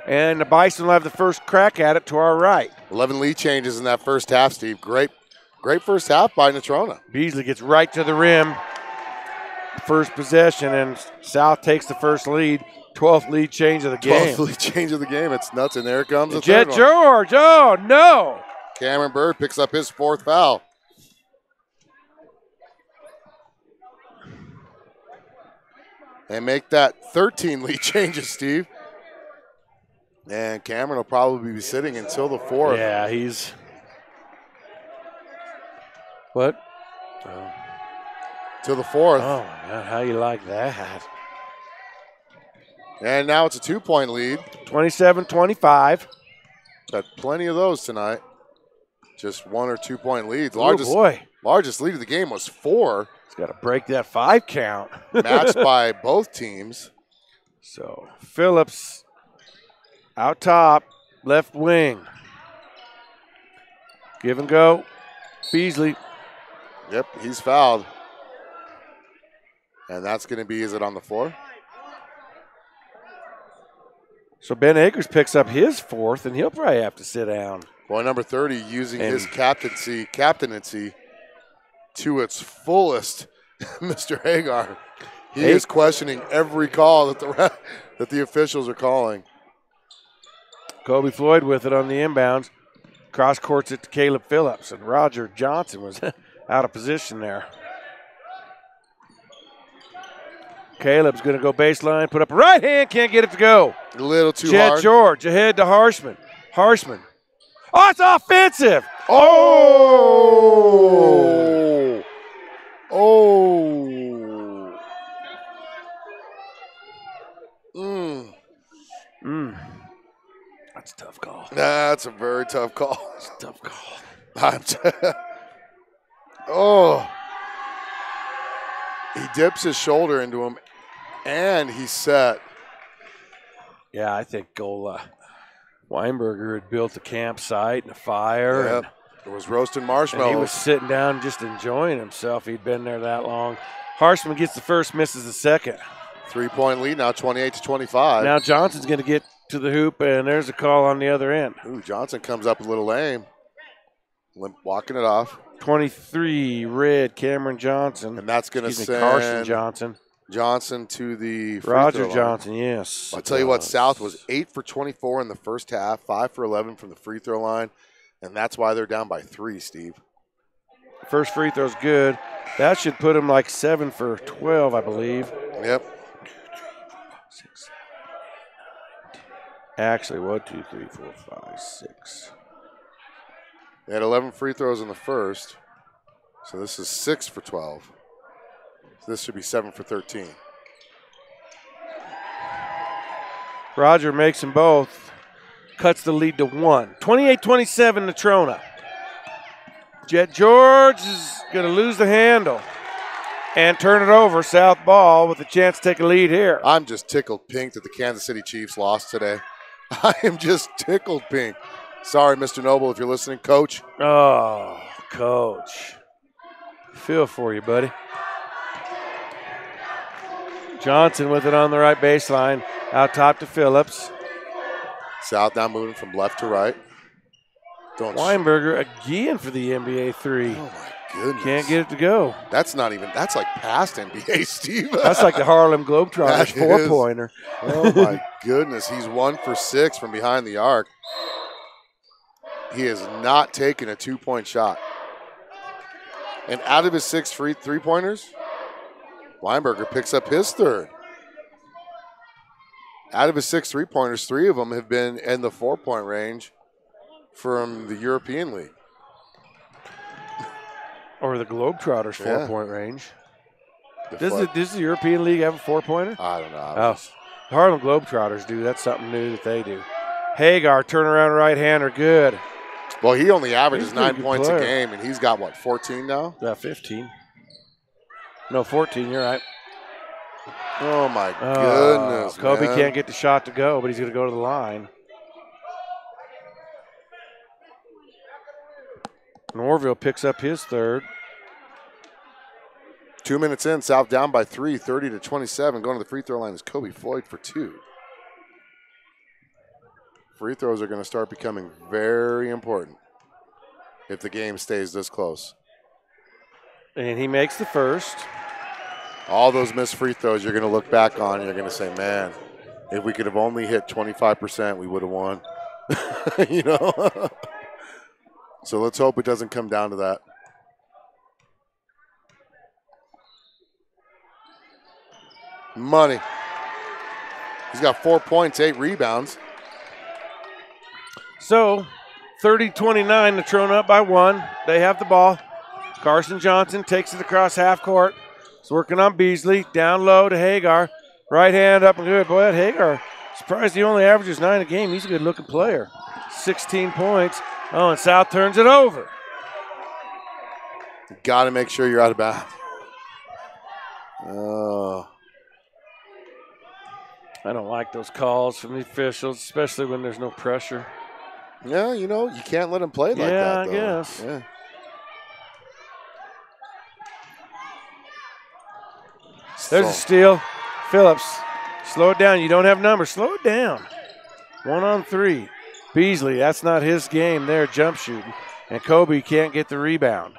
And the Bison will have the first crack at it to our right. 11 lead changes in that first half, Steve. Great first half by Natrona. Beasley gets right to the rim. First possession, and South takes the first lead. 12th lead change of the game. 12th lead change of the game. It's nuts, and there comes the Jet third one. George. Oh, no. Cameron Bird picks up his 4th foul. And make that 13 lead changes, Steve. And Cameron will probably be sitting until the 4th. Yeah, he's. What? Till the 4th. Oh, my God. How you like that? And now it's a 2-point lead. 27-25. Got plenty of those tonight. Just 1 or 2 point leads. Oh, boy. Largest lead of the game was 4. He's got to break that 5 count. Matched by both teams. So, Phillips out top, left wing. Give and go. Beasley. Yep, he's fouled. And that's going to be, is it on the floor? So Ben Akers picks up his 4th, and he'll probably have to sit down. Boy number 30 using his captaincy to its fullest, Mr. Hagar. He is questioning every call that the officials are calling. Kobe Floyd with it on the inbounds. Cross courts it to Caleb Phillips, and Roger Johnson was out of position there. Caleb's going to go baseline, put up a right hand, can't get it to go. A little too Jet hard. George ahead to Harshman. Harshman. Oh, it's offensive. Oh! Oh! That's a tough call. That's a very tough call. It's a tough call. Oh. He dips his shoulder into him, and he's set. Yeah, I think Weinberger had built a campsite and a fire. Yep. It was roasting marshmallows. And he was sitting down just enjoying himself. He'd been there that long. Harshman gets the first, misses the second. 3-point lead now, 28-25. Now Johnson's going to get to the hoop, and there's a call on the other end. Ooh, Johnson comes up a little lame. Walking it off. 23, red, Cameron Johnson. And that's going to send Carson Johnson to the free Roger throw line. Johnson, yes. I'll tell you what, South was 8 for 24 in the first half, 5 for 11 from the free throw line, and that's why they're down by 3, Steve. First free throw's good. That should put him like 7 for 12, I believe. Yep. Actually, 1, 2, 3, 4, 5, 6. They had 11 free throws in the first, so this is 6 for 12. So this should be 7 for 13. Roger makes them both. Cuts the lead to 1. 28-27 Natrona. Jet George is going to lose the handle and turn it over. South ball with a chance to take a lead here. I'm just tickled pink that the Kansas City Chiefs lost today. I am just tickled pink. Sorry, Mr. Noble, if you're listening. Coach. Oh, Coach. Feel for you, buddy. Johnson with it on the right baseline. Out top to Phillips. South now moving from left to right. Weinberger again for the NBA 3. Oh, my goodness. Can't get it to go. That's like past NBA, Steve. That's like the Harlem Globetrotters 4-pointer. Oh, my goodness. He's 1 for 6 from behind the arc. He has not taken a 2-point shot. And out of his 6 free three-pointers, Weinberger picks up his 3rd. Out of his 6 three-pointers, 3 of them have been in the 4-point range from the European League. Or the Globetrotters 4-point range. Does the European League have a 4-pointer? I don't know. The Harlem Globetrotters do. That's something new that they do. Hagar, turnaround right-hander, good. Well, he only averages He's a pretty 9 good points a player. game, and he's got, what, 14 now? Yeah, 15. No, 14, you're right. Oh, my goodness, Kobe man. can't get the shot to go, but he's going to go to the line. Norville picks up his third. 2 minutes in, South down by 3, 30-27. Going to the free throw line is Kobe Floyd for 2. Free throws are going to start becoming very important if the game stays this close. And he makes the first. All those missed free throws you're going to look back on and you're going to say, man, if we could have only hit 25%, we would have won. You know? So let's hope it doesn't come down to that. Money. He's got 4 points, 8 rebounds. So, 30-29, Natrona up by 1. They have the ball. Carson Johnson takes it across half court. He's working on Beasley. Down low to Hagar. Right hand up and good. Boy, that Hagar, surprised he only averages 9 a game. He's a good-looking player. 16 points. Oh, and South turns it over. Got to make sure you're out of bounds. Oh. I don't like those calls from the officials, especially when there's no pressure. Yeah, you know, you can't let him play like that, Yeah, I though. guess. Yeah. There's a steal. Phillips, slow it down. You don't have numbers. Slow it down. 1 on 3. Beasley, that's not his game there, jump shooting. And Kobe can't get the rebound.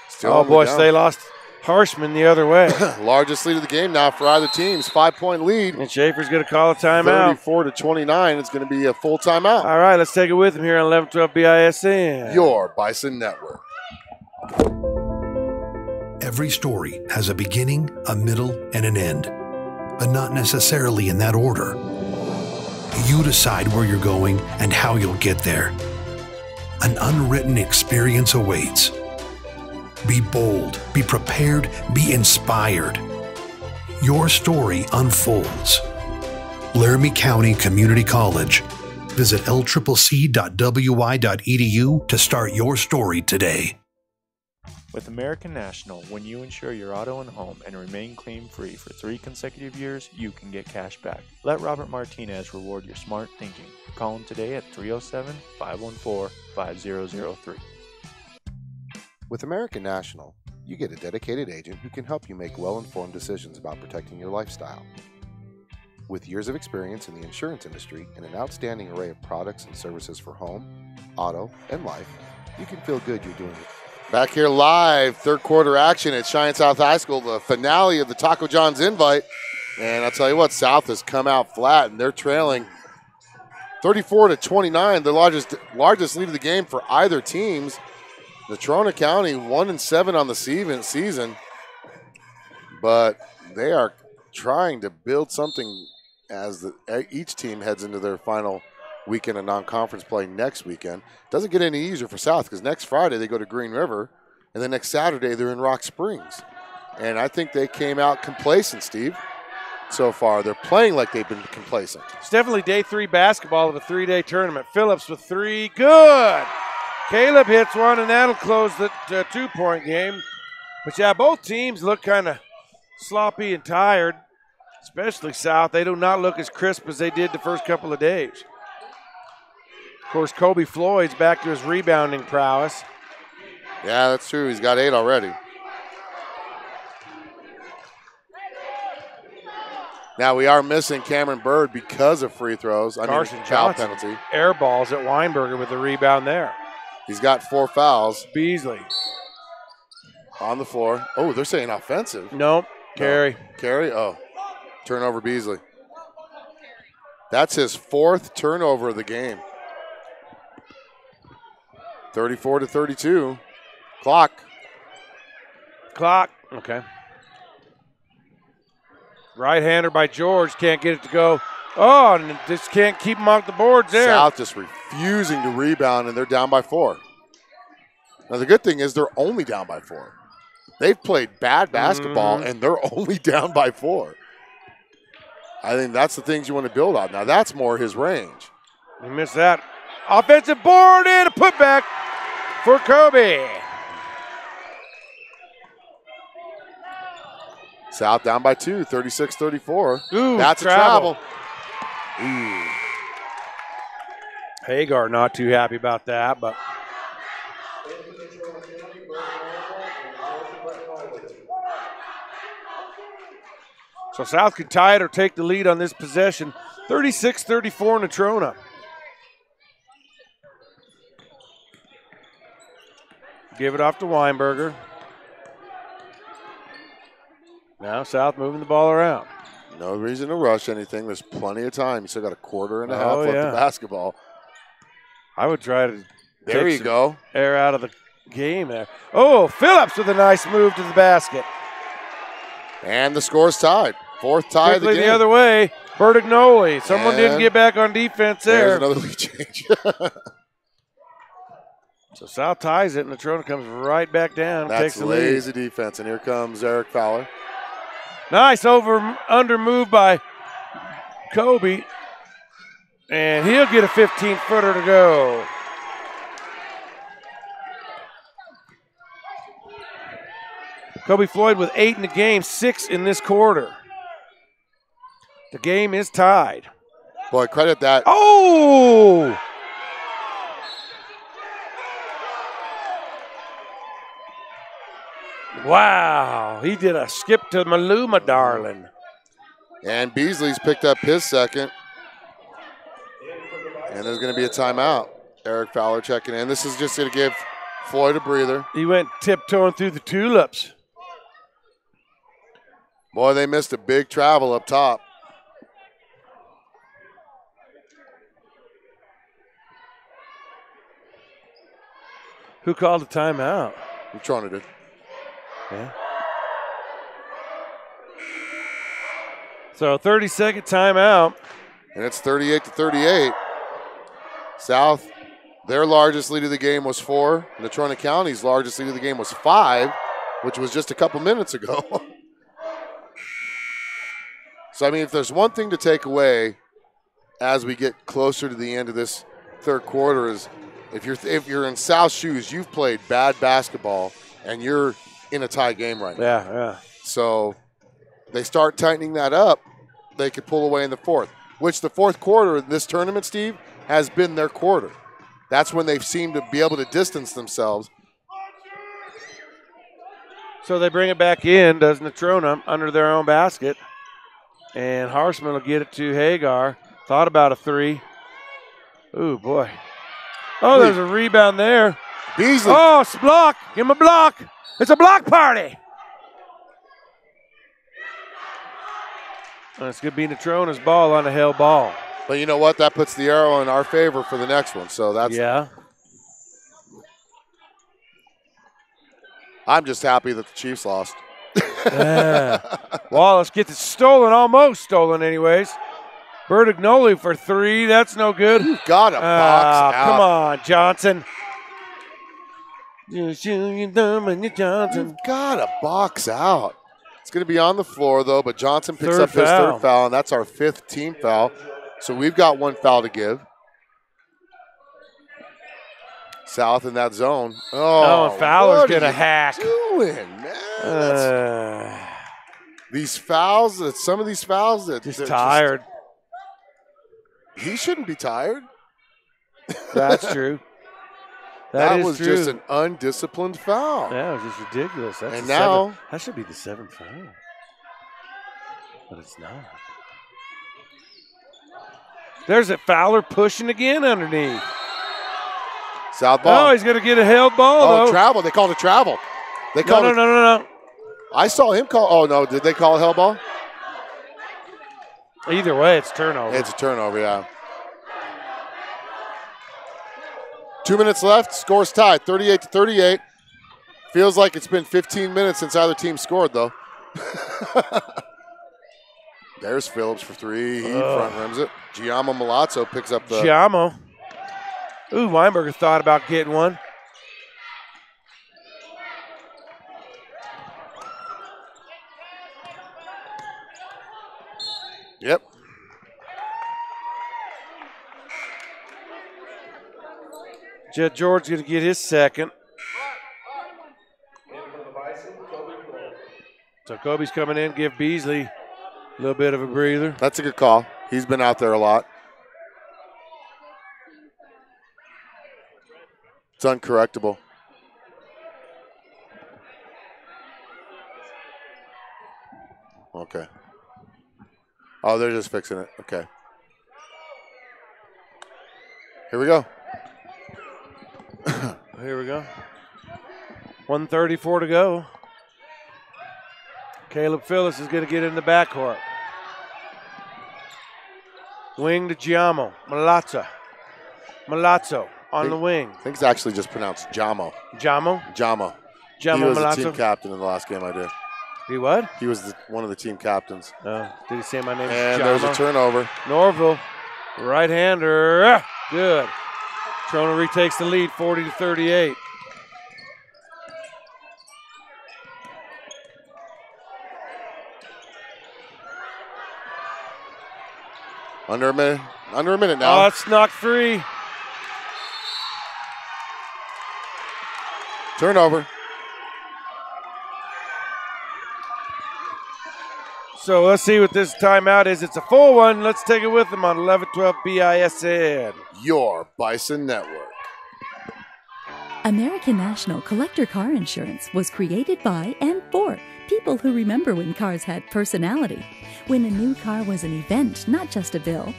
Still Oh, boy, down. so they lost Harshman the other way. Largest lead of the game now for either team's 5-point lead. And Schaefer's going to call a timeout. 34-29. It's going to be a full timeout. All right, let's take it with him here on 1112 BISN. Your Bison Network. Every story has a beginning, a middle, and an end, but not necessarily in that order. You decide where you're going and how you'll get there. An unwritten experience awaits. Be bold, be prepared, be inspired. Your story unfolds. Laramie County Community College. Visit lccc.wi.edu to start your story today. With American National, when you insure your auto and home and remain claim-free for 3 consecutive years, you can get cash back. Let Robert Martinez reward your smart thinking. Call him today at 307-514-5003. With American National, you get a dedicated agent who can help you make well-informed decisions about protecting your lifestyle. With years of experience in the insurance industry and an outstanding array of products and services for home, auto, and life, you can feel good you're doing it. Back here live, third quarter action at Cheyenne South High School, the finale of the Taco John's invite. And I'll tell you what, South has come out flat, and they're trailing 34-29, the largest lead of the game for either teams. Natrona County 1-7 on the season, but they are trying to build something as each team heads into their final weekend of non-conference play next weekend. Doesn't get any easier for South because next Friday they go to Green River, and then next Saturday they're in Rock Springs. And I think they came out complacent, Steve, so far. They're playing like they've been complacent. It's definitely day 3 basketball of a 3-day tournament. Phillips with 3. Good. Caleb hits one, and that'll close the 2-point game. But, yeah, both teams look kind of sloppy and tired, especially South. They do not look as crisp as they did the first couple of days. Of course, Kobe Floyd's back to his rebounding prowess. Yeah, that's true. He's got 8 already. Now, we are missing Cameron Bird because of free throws. Carson foul Johnson penalty. air balls at Weinberger with the rebound there. He's got 4 fouls Beasley. on the floor. Oh, they're saying offensive. Nope. Carey. No. Carey? Oh, turnover Beasley. That's his 4th turnover of the game. 34-32. Clock. Okay. Right-hander by George. Can't get it to go. Oh, and just can't keep him off the boards there. South just refusing to rebound, and they're down by 4. Now, the good thing is they're only down by 4. They've played bad basketball, and they're only down by 4. I think that's the things you want to build on. Now, that's more his range. He missed that. Offensive board and a putback for Kobe. South down by 2, 36-34. Ooh, that's travel. a travel. Ooh. Hagar not too happy about that, but so South could tie it or take the lead on this possession. 36-34 Natrona. Give it off to Weinberger. Now South moving the ball around. No reason to rush anything. There's plenty of time. You still got a quarter and a half left of basketball. I would try to there you go. Air out of the game there. Oh, Phillips with a nice move to the basket. And the score's tied. Fourth tie of the game. The other way, Bertignoli. Someone didn't get back on defense there. There's another lead change. So South ties it, and Natrona comes right back down. That's takes the lazy lead. defense, and here comes Eric Fowler. Nice under move by Kobe, and he'll get a 15-footer to go. Kobe Floyd with 8 in the game, 6 in this quarter. The game is tied. Boy, credit that. Oh! Wow, he did a skip to Maluma, darling. And Beasley's picked up his second. And there's going to be a timeout. Eric Fowler checking in. This is just going to give Floyd a breather. He went tiptoeing through the tulips. Boy, they missed a big travel up top. Who called the timeout? Natrona did. Yeah. So 30-second timeout. And it's 38-38. South, their largest lead of the game was 4. Natrona County's largest lead of the game was 5, which was just a couple minutes ago. So, I mean, if there's one thing to take away as we get closer to the end of this third quarter is if you're in South's shoes, you've played bad basketball and you're in a tie game right now. Yeah. So they start tightening that up, they could pull away in the fourth, which the fourth quarter in this tournament, Steve, has been their quarter. That's when they've seemed to be able to distance themselves. So they bring it back in, does Natrona, under their own basket. And Harshman will get it to Hagar. Thought about a 3. Ooh, boy. Oh, there's a rebound there. Beasley. Oh, it's a block. Give him a block. It's a block party. It's going to be Natrona's ball on a held ball. But you know what? That puts the arrow in our favor for the next one. So that's. Yeah. I'm just happy that the Chiefs lost. Wallace gets it stolen, almost stolen anyways. Bertignoli for 3. That's no good. You've got to box out. Come on, Johnson. Johnson. You've got to box out. It's going to be on the floor, though, but Johnson picks up his foul. third foul, and that's our 5th team foul. So we've got 1 foul to give. South in that zone. Oh, Fowler's going to hack. Doing, man? These fouls, some of these fouls that just tired. He shouldn't be tired. That's true. That is was true. just an undisciplined foul. Yeah, it was just ridiculous. That's and now 7. That should be the 7th foul, but it's not. There's a Fowler pushing again underneath. South ball. Oh, he's going to get a held ball, though. Travel. They called a travel. They called No. I saw him call. Oh, no. Did they call a held ball? Either way, it's turnover. It's a turnover, yeah. 2 minutes left. Score's tied, 38-38. Feels like it's been 15 minutes since either team scored, though. There's Phillips for 3. He front rims it. Giamo Milazzo picks up the. Giamo. Ooh, Weinberger thought about getting one. Yep. Jet George going to get his second. So Kobe's coming in, give Beasley a little bit of a breather. That's a good call. He's been out there a lot. It's uncorrectable. Okay. Oh, they're just fixing it. Okay. Here we go. Here we go. 1:34 to go. Caleb Phillips is going to get in the backcourt. Wing to Giamo. Malazzo on the wing. I think it's actually just pronounced Jamo. Jamo? Jamo. He Jamo was the Malazzo. team captain in the last game I did. He what? He was one of the team captains. Did he say my name? And Jamo? there's a turnover. Norville, right-hander. Good. Natrona retakes the lead, 40-38. Under a minute now. Oh, it's knocked free. Turnover. So let's see what this timeout is. It's a full one. Let's take it with them on 11-12 BISN. Your Bison Network. American National Collector Car Insurance was created by and for people who remember when cars had personality, when a new car was an event, not just a bill,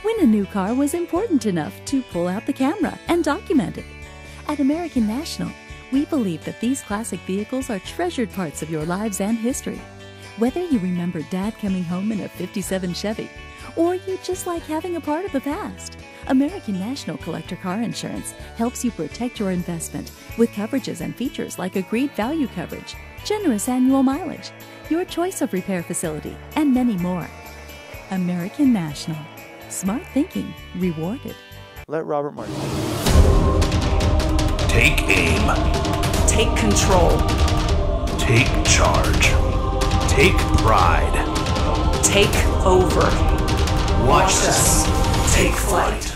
when a new car was important enough to pull out the camera and document it. At American National, we believe that these classic vehicles are treasured parts of your lives and history. Whether you remember Dad coming home in a '57 Chevy, or you just like having a part of the past, American National Collector Car Insurance helps you protect your investment with coverages and features like agreed value coverage, generous annual mileage, your choice of repair facility, and many more. American National. Smart thinking rewarded. Let Robert Martin. Take aim. Take control. Take charge. Take pride. Take over. Watch us take flight.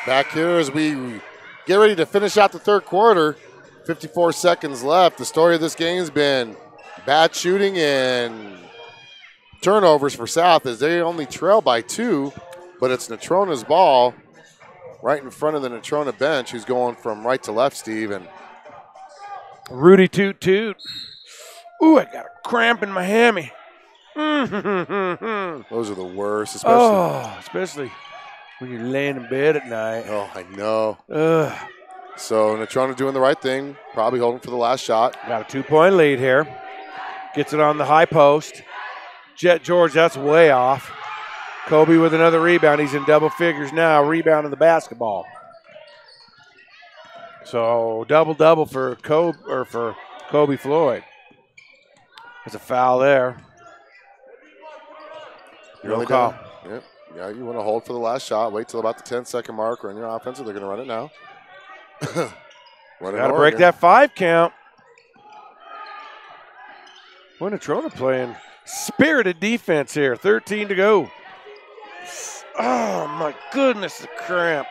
Back here as we get ready to finish out the third quarter. 54 seconds left. The story of this game has been bad shooting and turnovers for South as they only trail by 2, but it's Natrona's ball right in front of the Natrona bench who's going from right to left, Steve. And Rudy Toot Toot. Ooh, I got a cramp in my hammy. those are the worst, especially when you're laying in bed at night. Oh, I know. Ugh. So Natrona doing the right thing, probably holding for the last shot. Got a 2-point lead here. Gets it on the high post. Jet George, that's way off. Kobe with another rebound. He's in double figures now, rebounding the basketball. So double-double for Kobe Floyd. There's a foul there. No call. Yep. Yeah, you want to hold for the last shot. Wait till about the 10-second mark. Run your offense. They're going to run it now. Got to break that 5 count. Boy, Natrona playing spirited defense here. 13 to go. Oh, my goodness, the cramp.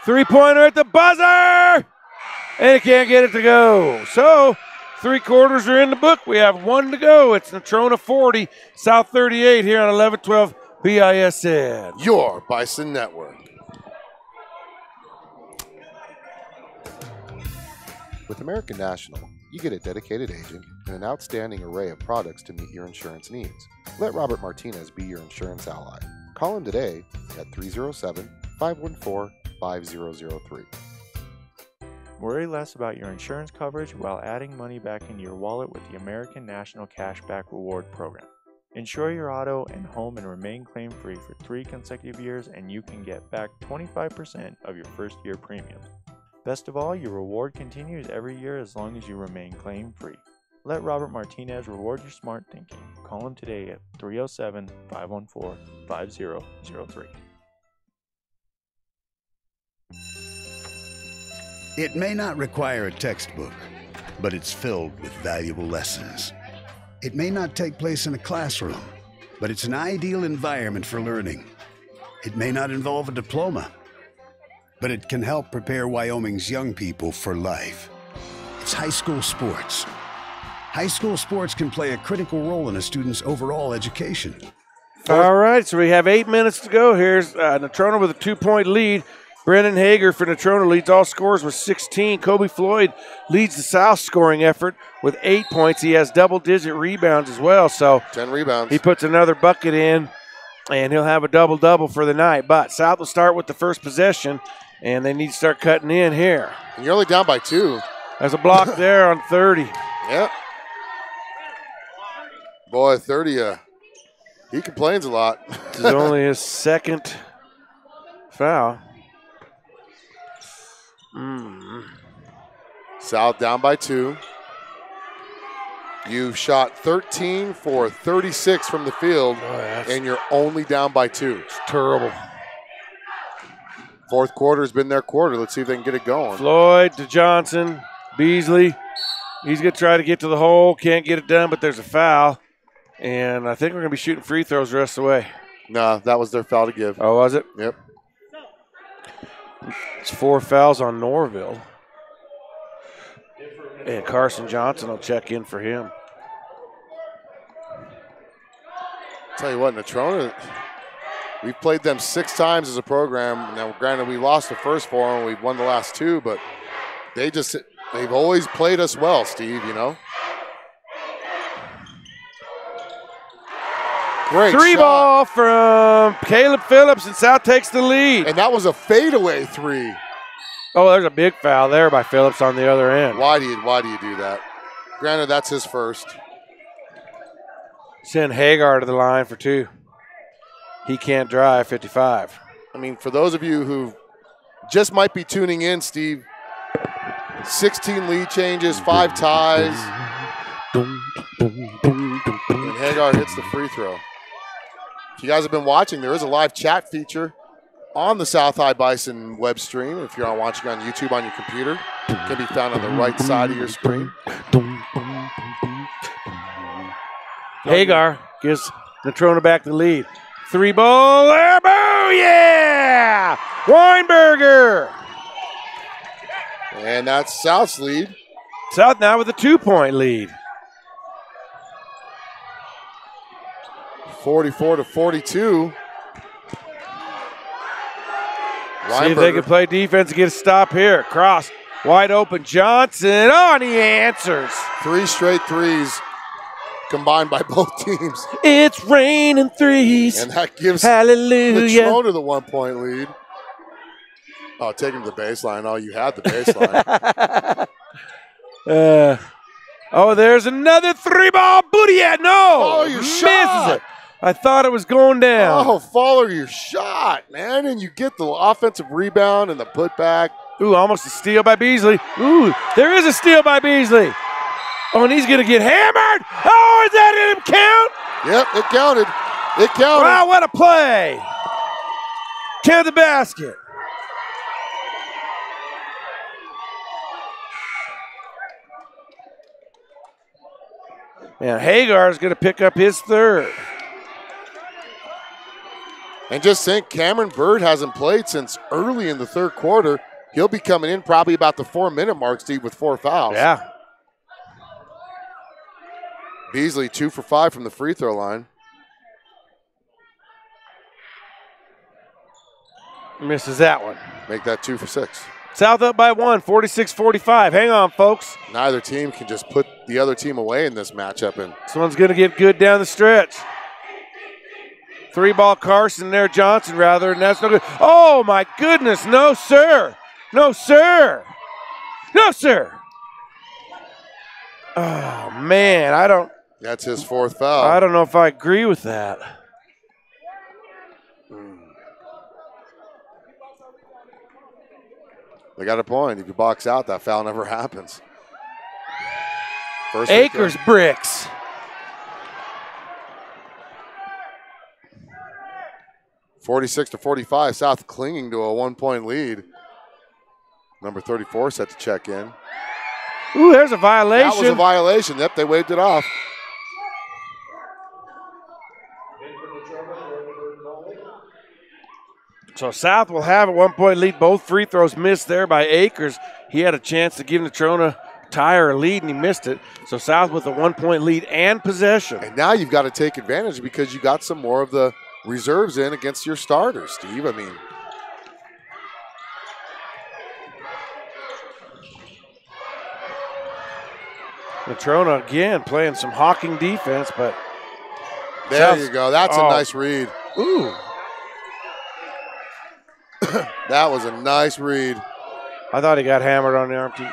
Three-pointer at the buzzer! And he can't get it to go. So, 3 quarters are in the book. We have 1 to go. It's Natrona 40, South 38 here on 11-12 BISN. Your Bison Network. With American National, you get a dedicated agent and an outstanding array of products to meet your insurance needs. Let Robert Martinez be your insurance ally. Call him today at 307-514-5003. Worry less about your insurance coverage while adding money back into your wallet with the American National Cashback Reward Program. Insure your auto and home and remain claim-free for 3 consecutive years, and you can get back 25% of your first year premiums. Best of all, your reward continues every year as long as you remain claim-free. Let Robert Martinez reward your smart thinking. Call him today at 307-514-5003. It may not require a textbook, but it's filled with valuable lessons. It may not take place in a classroom, but it's an ideal environment for learning. It may not involve a diploma, but it can help prepare Wyoming's young people for life. It's high school sports. High school sports can play a critical role in a student's overall education. All right, so we have 8 minutes to go. Here's Natrona with a 2-point lead. Brennan Hager for Natrona leads all scores with 16. Kobe Floyd leads the South scoring effort with 8 points. He has double-digit rebounds as well. So 10 rebounds. He puts another bucket in, and he'll have a double-double for the night. But South will start with the first possession, and they need to start cutting in here. And you're only down by 2. There's a block there on 30. Yep. Boy, 30, he complains a lot. This is only his second foul. South down by 2. You've shot 13 for 36 from the field, and you're only down by 2. It's terrible. Fourth quarter has been their quarter. Let's see if they can get it going. Floyd to Johnson. Beasley. He's going to try to get to the hole. Can't get it done, but there's a foul. And I think we're going to be shooting free throws the rest of the way. No, that was their foul to give. Oh, was it? Yep. It's 4 fouls on Norville. And Carson Johnson will check in for him. Tell you what, Natrona, we've played them 6 times as a program. Now, granted, we lost the first 4 and we've won the last 2, but they've always played us well, Steve, you know. Great Three shot. ball from Caleb Phillips, and South takes the lead. And that was a fadeaway 3. Oh, there's a big foul there by Phillips on the other end. Why do you do that? Granted, that's his first. Send Hagar to the line for 2. He can't drive 55. I mean, for those of you who just might be tuning in, Steve, 16 lead changes, 5 ties. And Hagar hits the free throw. If you guys have been watching, there is a live chat feature on the South High Bison web stream. If you're watching on YouTube on your computer, it can be found on the right side of your screen. Hagar gives Natrona back the lead. 3 ball there, boo, yeah! Weinberger! And that's South's lead. South now with a 2-point lead. 44-42. See if they can play defense and get a stop here. Cross, wide open, Johnson. Oh, and he answers. 3 straight threes combined by both teams. It's raining threes. And that gives Hallelujah. Natrona the 1-point lead. Oh, take him to the baseline. Oh, you had the baseline. There's another 3-ball booty. No. Follow your misses shot. it. I thought it was going down. Oh, follow your shot, man. And you get the offensive rebound and the putback. Ooh, almost a steal by Beasley. Ooh, there is a steal by Beasley. Oh, and he's going to get hammered. Oh, is that him count? Yep, it counted. It counted. Wow, what a play. Count the basket. And Hagar is going to pick up his 3rd. And just think, Cameron Bird hasn't played since early in the 3rd quarter. He'll be coming in probably about the 4-minute mark, Steve, with 4 fouls. Yeah. Beasley 2 for 5 from the free throw line. Misses that one. Make that 2 for 6. South up by 1, 46-45. Hang on, folks. Neither team can just put the other team away in this matchup. And This one's going to get good down the stretch. 3-ball Carson there, Johnson rather, and that's no good. Oh, my goodness. No, sir. No, sir. No, sir. Oh, man, that's his 4th foul. I don't know if I agree with that. They got a point. If you box out, that foul never happens. First Akers bricks. (46-45). South clinging to a 1-point lead. Number 34 set to check in. Ooh, there's a violation. That was a violation. Yep, they waved it off. So South will have a 1-point lead. Both free throws missed there by Akers. He had a chance to give Natrona Tire a lead, and he missed it. So South with a 1-point lead and possession. And now you've got to take advantage because you got some more of the reserves in against your starters, Steve. I mean, Natrona again playing some hawking defense, but there you go. That's a nice read. Ooh. That was a nice read. I thought he got hammered on the arm too.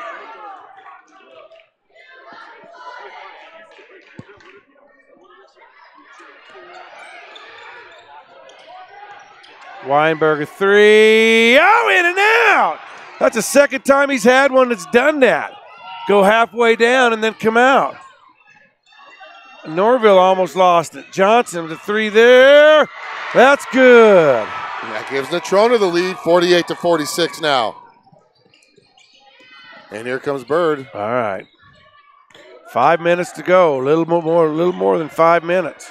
Weinberger three. Oh, in and out. That's the second time he's had one that's done that. Go halfway down and then come out. Norville almost lost it. Johnson with the three there. That's good. And that gives Natrona the lead, 48-46 now. And here comes Bird. All right. 5 minutes to go. A little more than 5 minutes.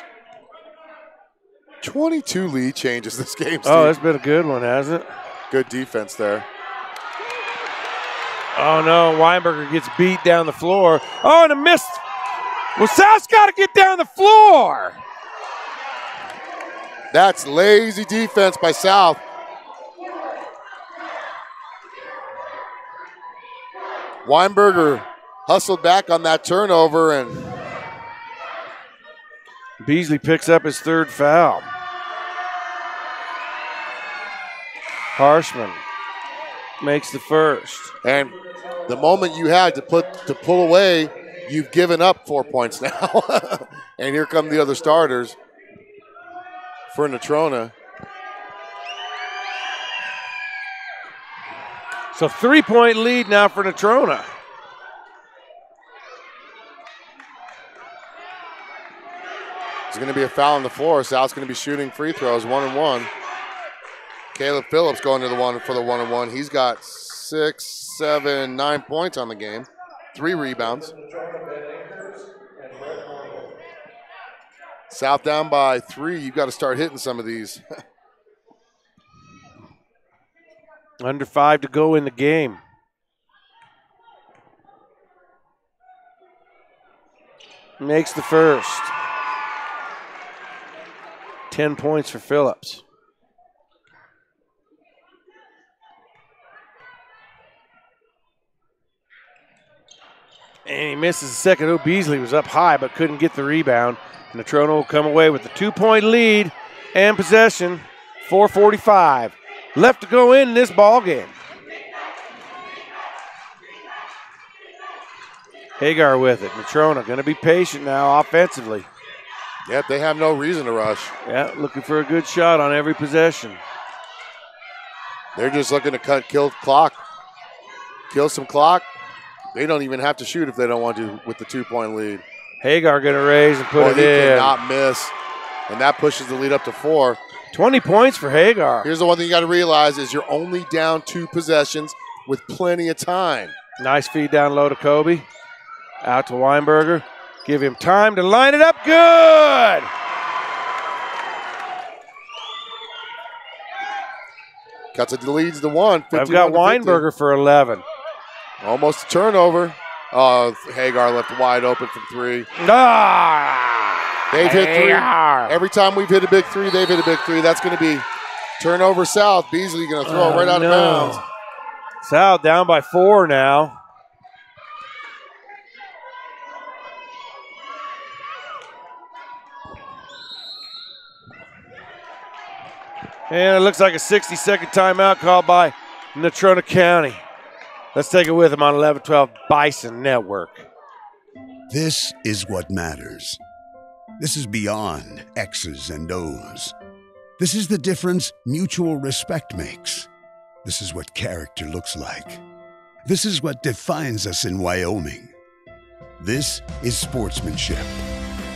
22 lead changes this game, Steve. Oh, it's been a good one, hasn't it? Good defense there. Oh, no. Weinberger gets beat down the floor. Oh, and a miss. Well, South's got to get down the floor. That's lazy defense by South. Weinberger hustled back on that turnover, and Beasley picks up his third foul. Harshman makes the first. And the moment you had to pull away, you've given up 4 points now. And here come the other starters for Natrona. So 3-point lead now for Natrona. There's going to be a foul on the floor. South's going to be shooting free throws, 1-1. Caleb Phillips going to the one for the 1-1. He's got 6, 7, 9 points on the game, 3 rebounds. South down by 3. You've got to start hitting some of these. Under 5 to go in the game. Makes the first. 10 points for Phillips. And he misses the second. Oh, Beasley was up high but couldn't get the rebound. Natrona will come away with the 2-point lead and possession. 4:45 left to go in this ball game. Hagar with it. Natrona going to be patient now offensively. Yep, they have no reason to rush. Yeah, looking for a good shot on every possession. They're just looking to kill clock. Kill some clock. They don't even have to shoot if they don't want to with the 2-point lead. Hagar going to raise and put it He in. cannot miss. And that pushes the lead up to 4. 20 points for Hagar. Here's the one thing you got to realize is you're only down 2 possessions with plenty of time. Nice feed down low to Kobe. Out to Weinberger. Give him time to line it up. Good! Cuts it to leads to 1. I've got Weinberger for 11. Almost a turnover. Oh, Hagar left wide open from 3. Ah! They've hit 3. Hagar. Every time we've hit a big 3, they've hit a big 3. That's going to be turnover South. Beasley going to throw it right out of bounds. South down by 4 now. And it looks like a 60-second timeout called by Natrona County. Let's take it with them on 11-12 Bison Network. This is what matters. This is beyond X's and O's. This is the difference mutual respect makes. This is what character looks like. This is what defines us in Wyoming. This is sportsmanship.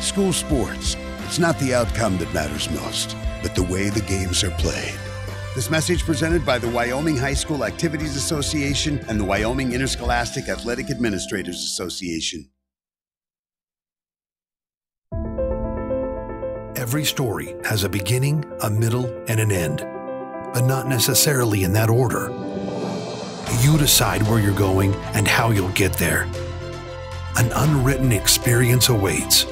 School sports. It's not the outcome that matters most, but the way the games are played. This message presented by the Wyoming High School Activities Association and the Wyoming Interscholastic Athletic Administrators Association. Every story has a beginning, a middle, and an end. but not necessarily in that order. You decide where you're going and how you'll get there. An unwritten experience awaits.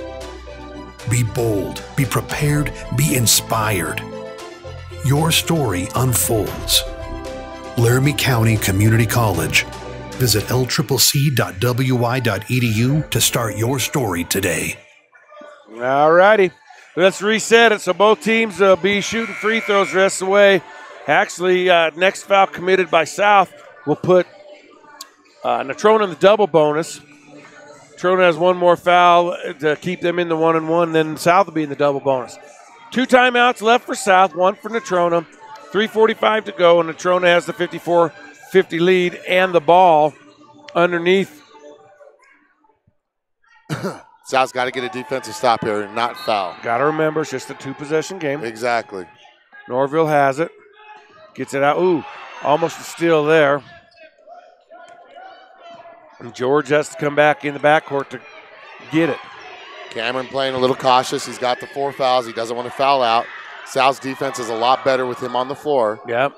Be bold, be prepared, be inspired. Your story unfolds. Laramie County Community College. Visit lccc.wi.edu to start your story today. All righty. Let's reset it. So both teams will be shooting free throws the rest of the way. Actually, next foul committed by South will put Natrona in the double bonus. Natrona has one more foul to keep them in the 1-and-1. Then South will be in the double bonus. 2 timeouts left for South, 1 for Natrona. 3:45 to go, and Natrona has the 54-50 lead and the ball underneath. South's got to get a defensive stop here and not foul. Got to remember, it's just a 2-possession game. Exactly. Norville has it. Gets it out. Ooh, almost a steal there. And George has to come back in the backcourt to get it. Cameron playing a little cautious. He's got the 4 fouls. He doesn't want to foul out. South's defense is a lot better with him on the floor. Yep.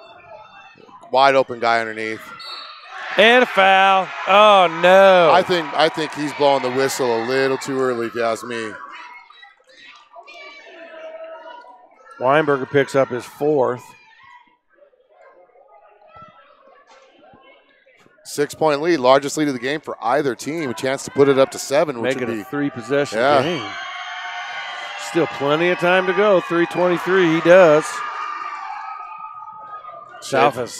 Wide open guy underneath. And a foul. Oh, no. I think he's blowing the whistle a little too early, if you ask me. Weinberger picks up his 4th. 6-point lead, largest lead of the game for either team. A chance to put it up to 7, which would be a 3-possession game. Still plenty of time to go. 3:23, he does. South has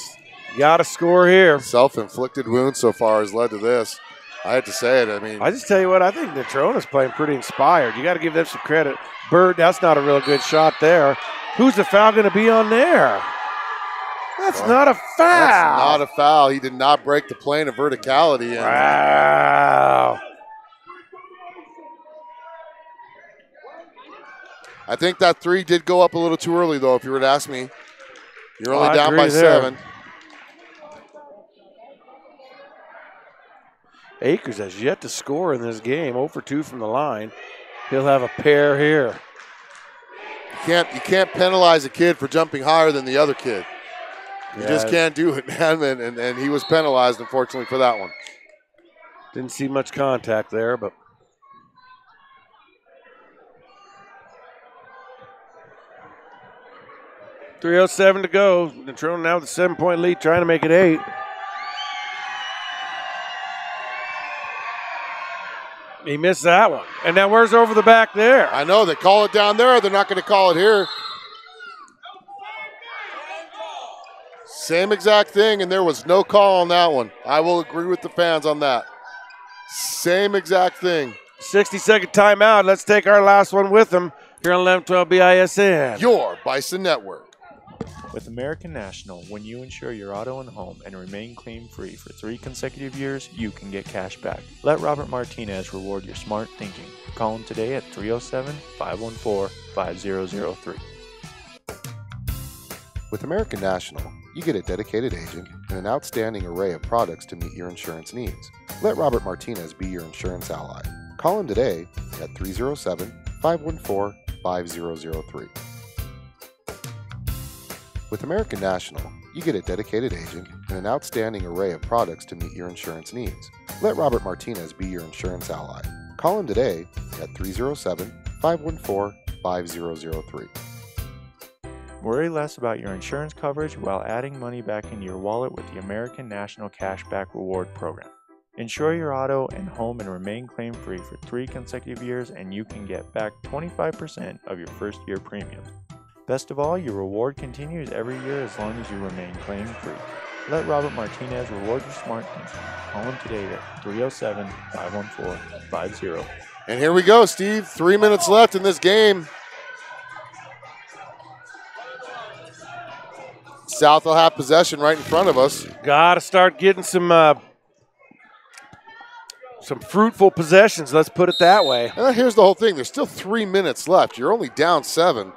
got to score here. Self-inflicted wound so far has led to this. I had to say it. I mean, I just tell you what, I think Natrona's playing pretty inspired. You got to give them some credit. Bird, that's not a real good shot there. Who's the foul going to be on there? That's not a foul. That's not a foul. He did not break the plane of verticality. Wow. I think that 3 did go up a little too early, though, if you were to ask me. You're only down by 7. Akers has yet to score in this game. 0 for 2 from the line. He'll have a pair here. You can't penalize a kid for jumping higher than the other kid. You just can't do it, man. And he was penalized, unfortunately, for that one. Didn't see much contact there, but. .307 to go. Natrona now with a 7-point lead, trying to make it 8. He missed that one. And now where's over the back there? I know. They call it down there. They're not going to call it here. Same exact thing, and there was no call on that one. I will agree with the fans on that. Same exact thing. 60-second timeout. Let's take our last one with them here on 1112 BISN. Your Bison Network. With American National, when you insure your auto and home and remain claim-free for 3 consecutive years, you can get cash back. Let Robert Martinez reward your smart thinking. Call him today at 307-514-5003. With American National, you get a dedicated agent and an outstanding array of products to meet your insurance needs. Let Robert Martinez be your insurance ally. Call him today at 307-514-5003. With American National, you get a dedicated agent and an outstanding array of products to meet your insurance needs. Let Robert Martinez be your insurance ally. Call him today at 307-514-5003. Worry less about your insurance coverage while adding money back into your wallet with the American National Cashback Reward Program. Insure your auto and home and remain claim-free for 3 consecutive years, and you can get back 25% of your first year premiums. Best of all, your reward continues every year as long as you remain claim-free. Let Robert Martinez reward your smart thinking. Call him today at 307-514-5003. And here we go, Steve. 3 minutes left in this game. South will have possession right in front of us. Got to start getting some fruitful possessions, let's put it that way. Here's the whole thing. There's still 3 minutes left. You're only down 7.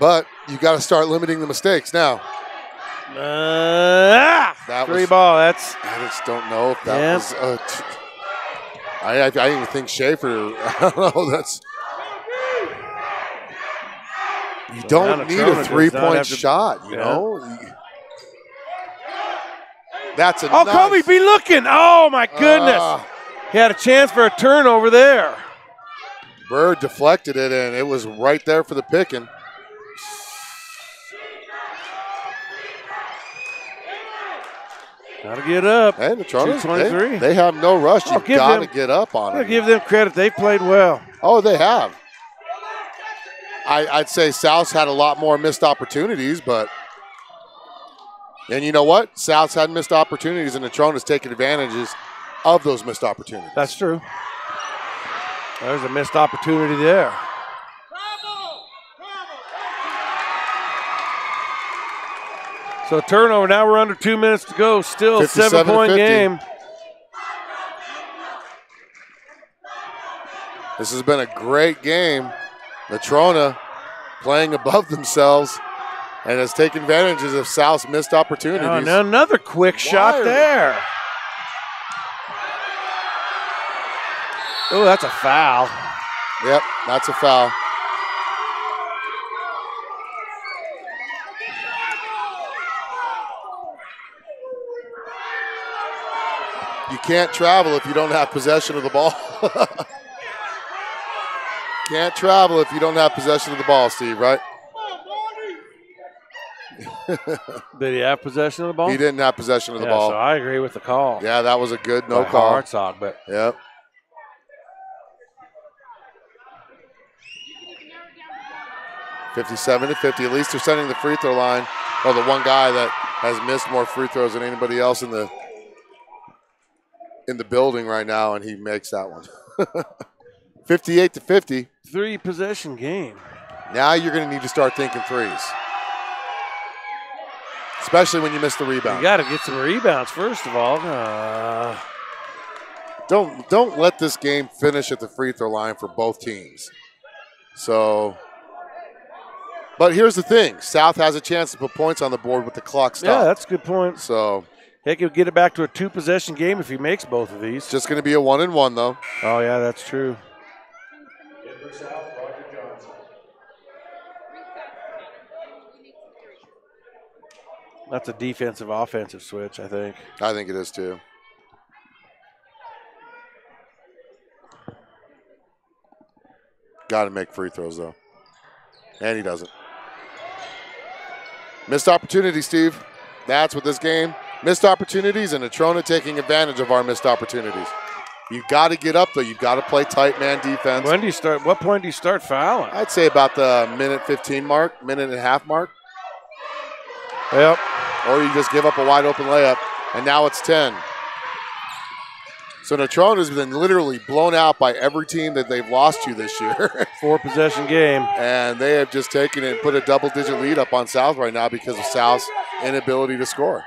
But you got to start limiting the mistakes now. Free ball. I just don't know if that was. I didn't even think Schaefer. I don't know. You don't need a three-point shot, you know? That's a nice. Kobe, be looking. Oh, my goodness. He had a chance for a turnover there. Bird deflected it, and it was right there for the picking. Got to get up. Hey, Natrona, they have no rush. You've got to get up on it. I'll give them credit. They played well. Oh, they have. I'd say South's had a lot more missed opportunities, but – and you know what? South's had missed opportunities, and Natrona's taken advantages of those missed opportunities. That's true. There's a missed opportunity there. So turnover. Now we're under 2 minutes to go. Still 7-point game. This has been a great game. Natrona playing above themselves and has taken advantages of South's missed opportunities. Oh, now another quick shot there. Oh, that's a foul. Yep, that's a foul. You can't travel if you don't have possession of the ball. Can't travel if you don't have possession of the ball, Steve, right? Did he have possession of the ball? He didn't have possession of the ball. So I agree with the call. Yeah, that was a good no call. Hartzog, but yep. (57-50). At least they're sending the free throw line. Well, the one guy that has missed more free throws than anybody else in the building right now, and he makes that one. 58-50. 3-possession game. Now you're going to need to start thinking threes. Especially when you miss the rebound. You got to get some rebounds, first of all. Don't let this game finish at the free throw line for both teams. So, but here's the thing. South has a chance to put points on the board with the clock stopped. Yeah, that's a good point. So he could get it back to a 2-possession game if he makes both of these. Just going to be a 1-and-1, though. Oh, yeah, that's true. That's a defensive-offensive switch, I think. I think it is, too. Got to make free throws, though. And he doesn't. Missed opportunity, Steve. That's what this game. Missed opportunities, and Natrona taking advantage of our missed opportunities. You've got to get up, though. You've got to play tight man defense. When do you start? What point do you start fouling? I'd say about the minute 15 mark, minute and a half mark. Yep. Or you just give up a wide open layup, and now it's 10. So Natrona has been literally blown out by every team that they've lost to this year. 4-possession game. And they have just taken it and put a double-digit lead up on South right now because of South's inability to score.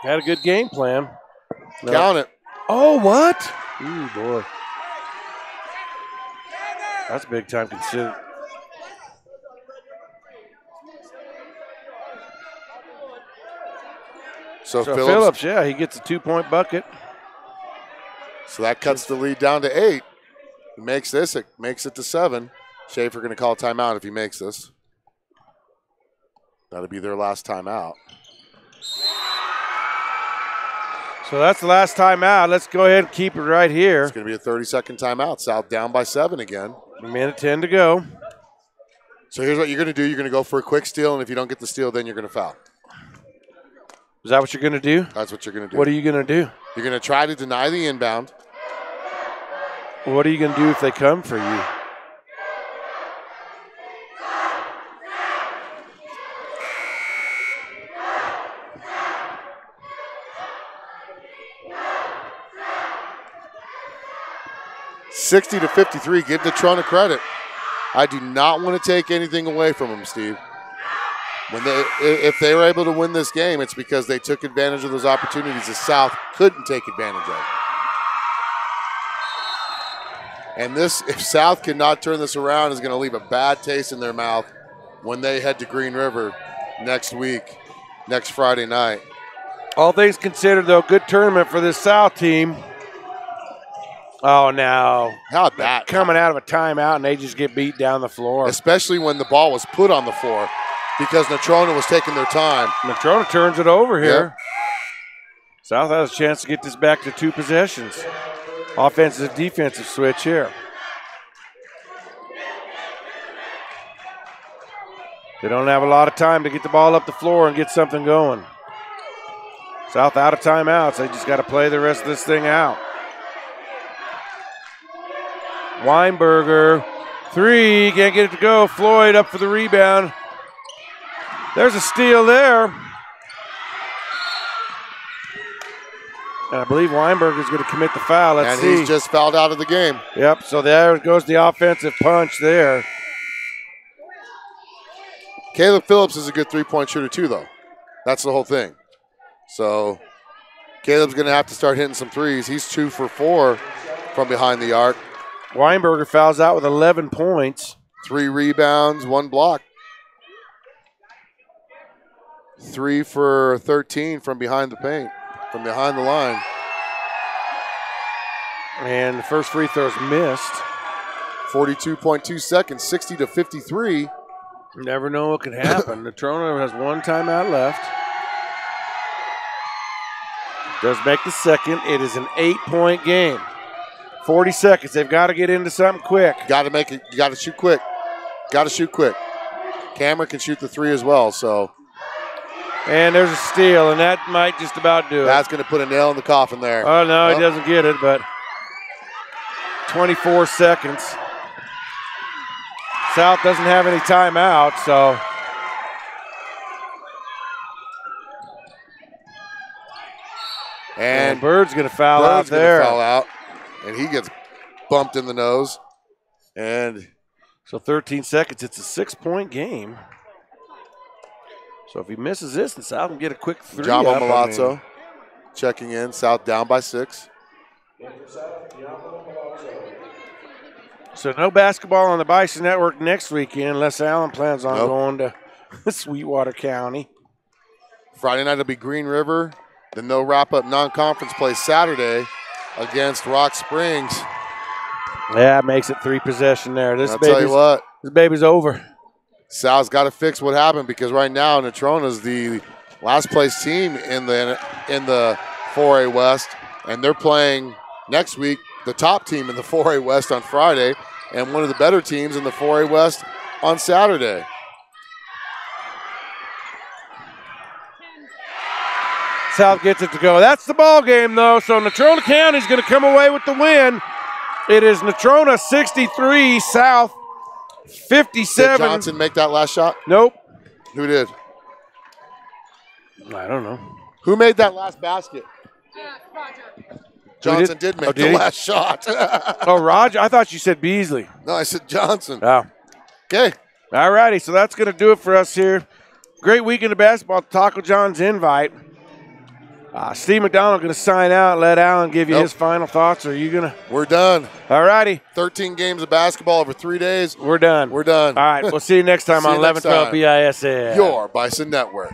Had a good game plan. Count it. Oh, what? Ooh, boy. That's big time considered. So Phillips, yeah, he gets a 2-point bucket. So that cuts the lead down to 8. He makes this, it makes it to 7. Schaefer going to call a timeout if he makes this. That'll be their last timeout. So that's the last timeout. Let's go ahead and keep it right here. It's going to be a 30-second timeout. South down by 7 again. A minute 10 to go. So here's what you're going to do. You're going to go for a quick steal, and if you don't get the steal, then you're going to foul. Is that what you're going to do? That's what you're going to do. What are you going to do? You're going to try to deny the inbound. What are you going to do if they come for you? (60-53). Give Natrona credit. I do not want to take anything away from them, Steve. If they were able to win this game, it's because they took advantage of those opportunities the South couldn't take advantage of. And this, if South cannot turn this around, is going to leave a bad taste in their mouth when they head to Green River next week, next Friday night. All things considered, though, good tournament for this South team. Oh, no. How that? Coming out of a timeout, and they just get beat down the floor. Especially when the ball was put on the floor because Natrona was taking their time. Natrona turns it over here. Yep. South has a chance to get this back to 2 possessions. Offensive, defensive switch here. They don't have a lot of time to get the ball up the floor and get something going. South out of timeouts. They just got to play the rest of this thing out. Weinberger, 3, can't get it to go. Floyd up for the rebound. There's a steal there. And I believe Weinberger's going to commit the foul. Let's see. And he's just fouled out of the game. Yep, so there goes the offensive punch there. Caleb Phillips is a good three-point shooter too, though. That's the whole thing. So Caleb's going to have to start hitting some threes. He's 2 for 4 from behind the arc. Weinberger fouls out with 11 points. 3 rebounds, 1 block. 3 for 13 from behind the paint, from behind the line. And the first free throw's missed. 42.2 seconds, 60-53. You never know what can happen. Natrona has 1 timeout left. Does make the second. It is an 8-point game. 40 seconds. They've got to get into something quick. Got to make it. You got to shoot quick. Got to shoot quick. Cameron can shoot the 3 as well. So. And there's a steal, and that might just about do it. That's going to put a nail in the coffin there. Oh, no, he doesn't get it, but 24 seconds. South doesn't have any timeout, so. And Bird's going to foul out there. Foul out, and he gets bumped in the nose. And so 13 seconds. It's a 6-point game. So if he misses this, then South can get a quick 3. Jamo Milazzo checking in. South down by 6. So no basketball on the Bison Network next weekend unless Allen plans on going to Sweetwater County. Friday night will be Green River. Then they'll wrap up non-conference play Saturday against Rock Springs. Yeah, it makes it 3 possession there. I'll tell you what. This baby's over. Sal's got to fix what happened because right now Natrona's the last place team in the 4A West, and they're playing next week the top team in the 4A West on Friday and one of the better teams in the 4A West on Saturday. South gets it to go. That's the ball game, though. So Natrona County's going to come away with the win. It is Natrona 63, South 57. Did Johnson make that last shot? Nope. Who did? I don't know. Who made that last basket? Johnson did make the last shot. Oh, Roger? I thought you said Beasley. No, I said Johnson. Oh. Okay. All righty, so that's going to do it for us here. Great weekend of basketball. Taco John's invite. Steve McDonald going to sign out. Let Allen give you his final thoughts. Or are you going to? We're done. All righty. 13 games of basketball over 3 days. We're done. We're done. All right, we'll see you next time on 1112 BISN. Your Bison Network.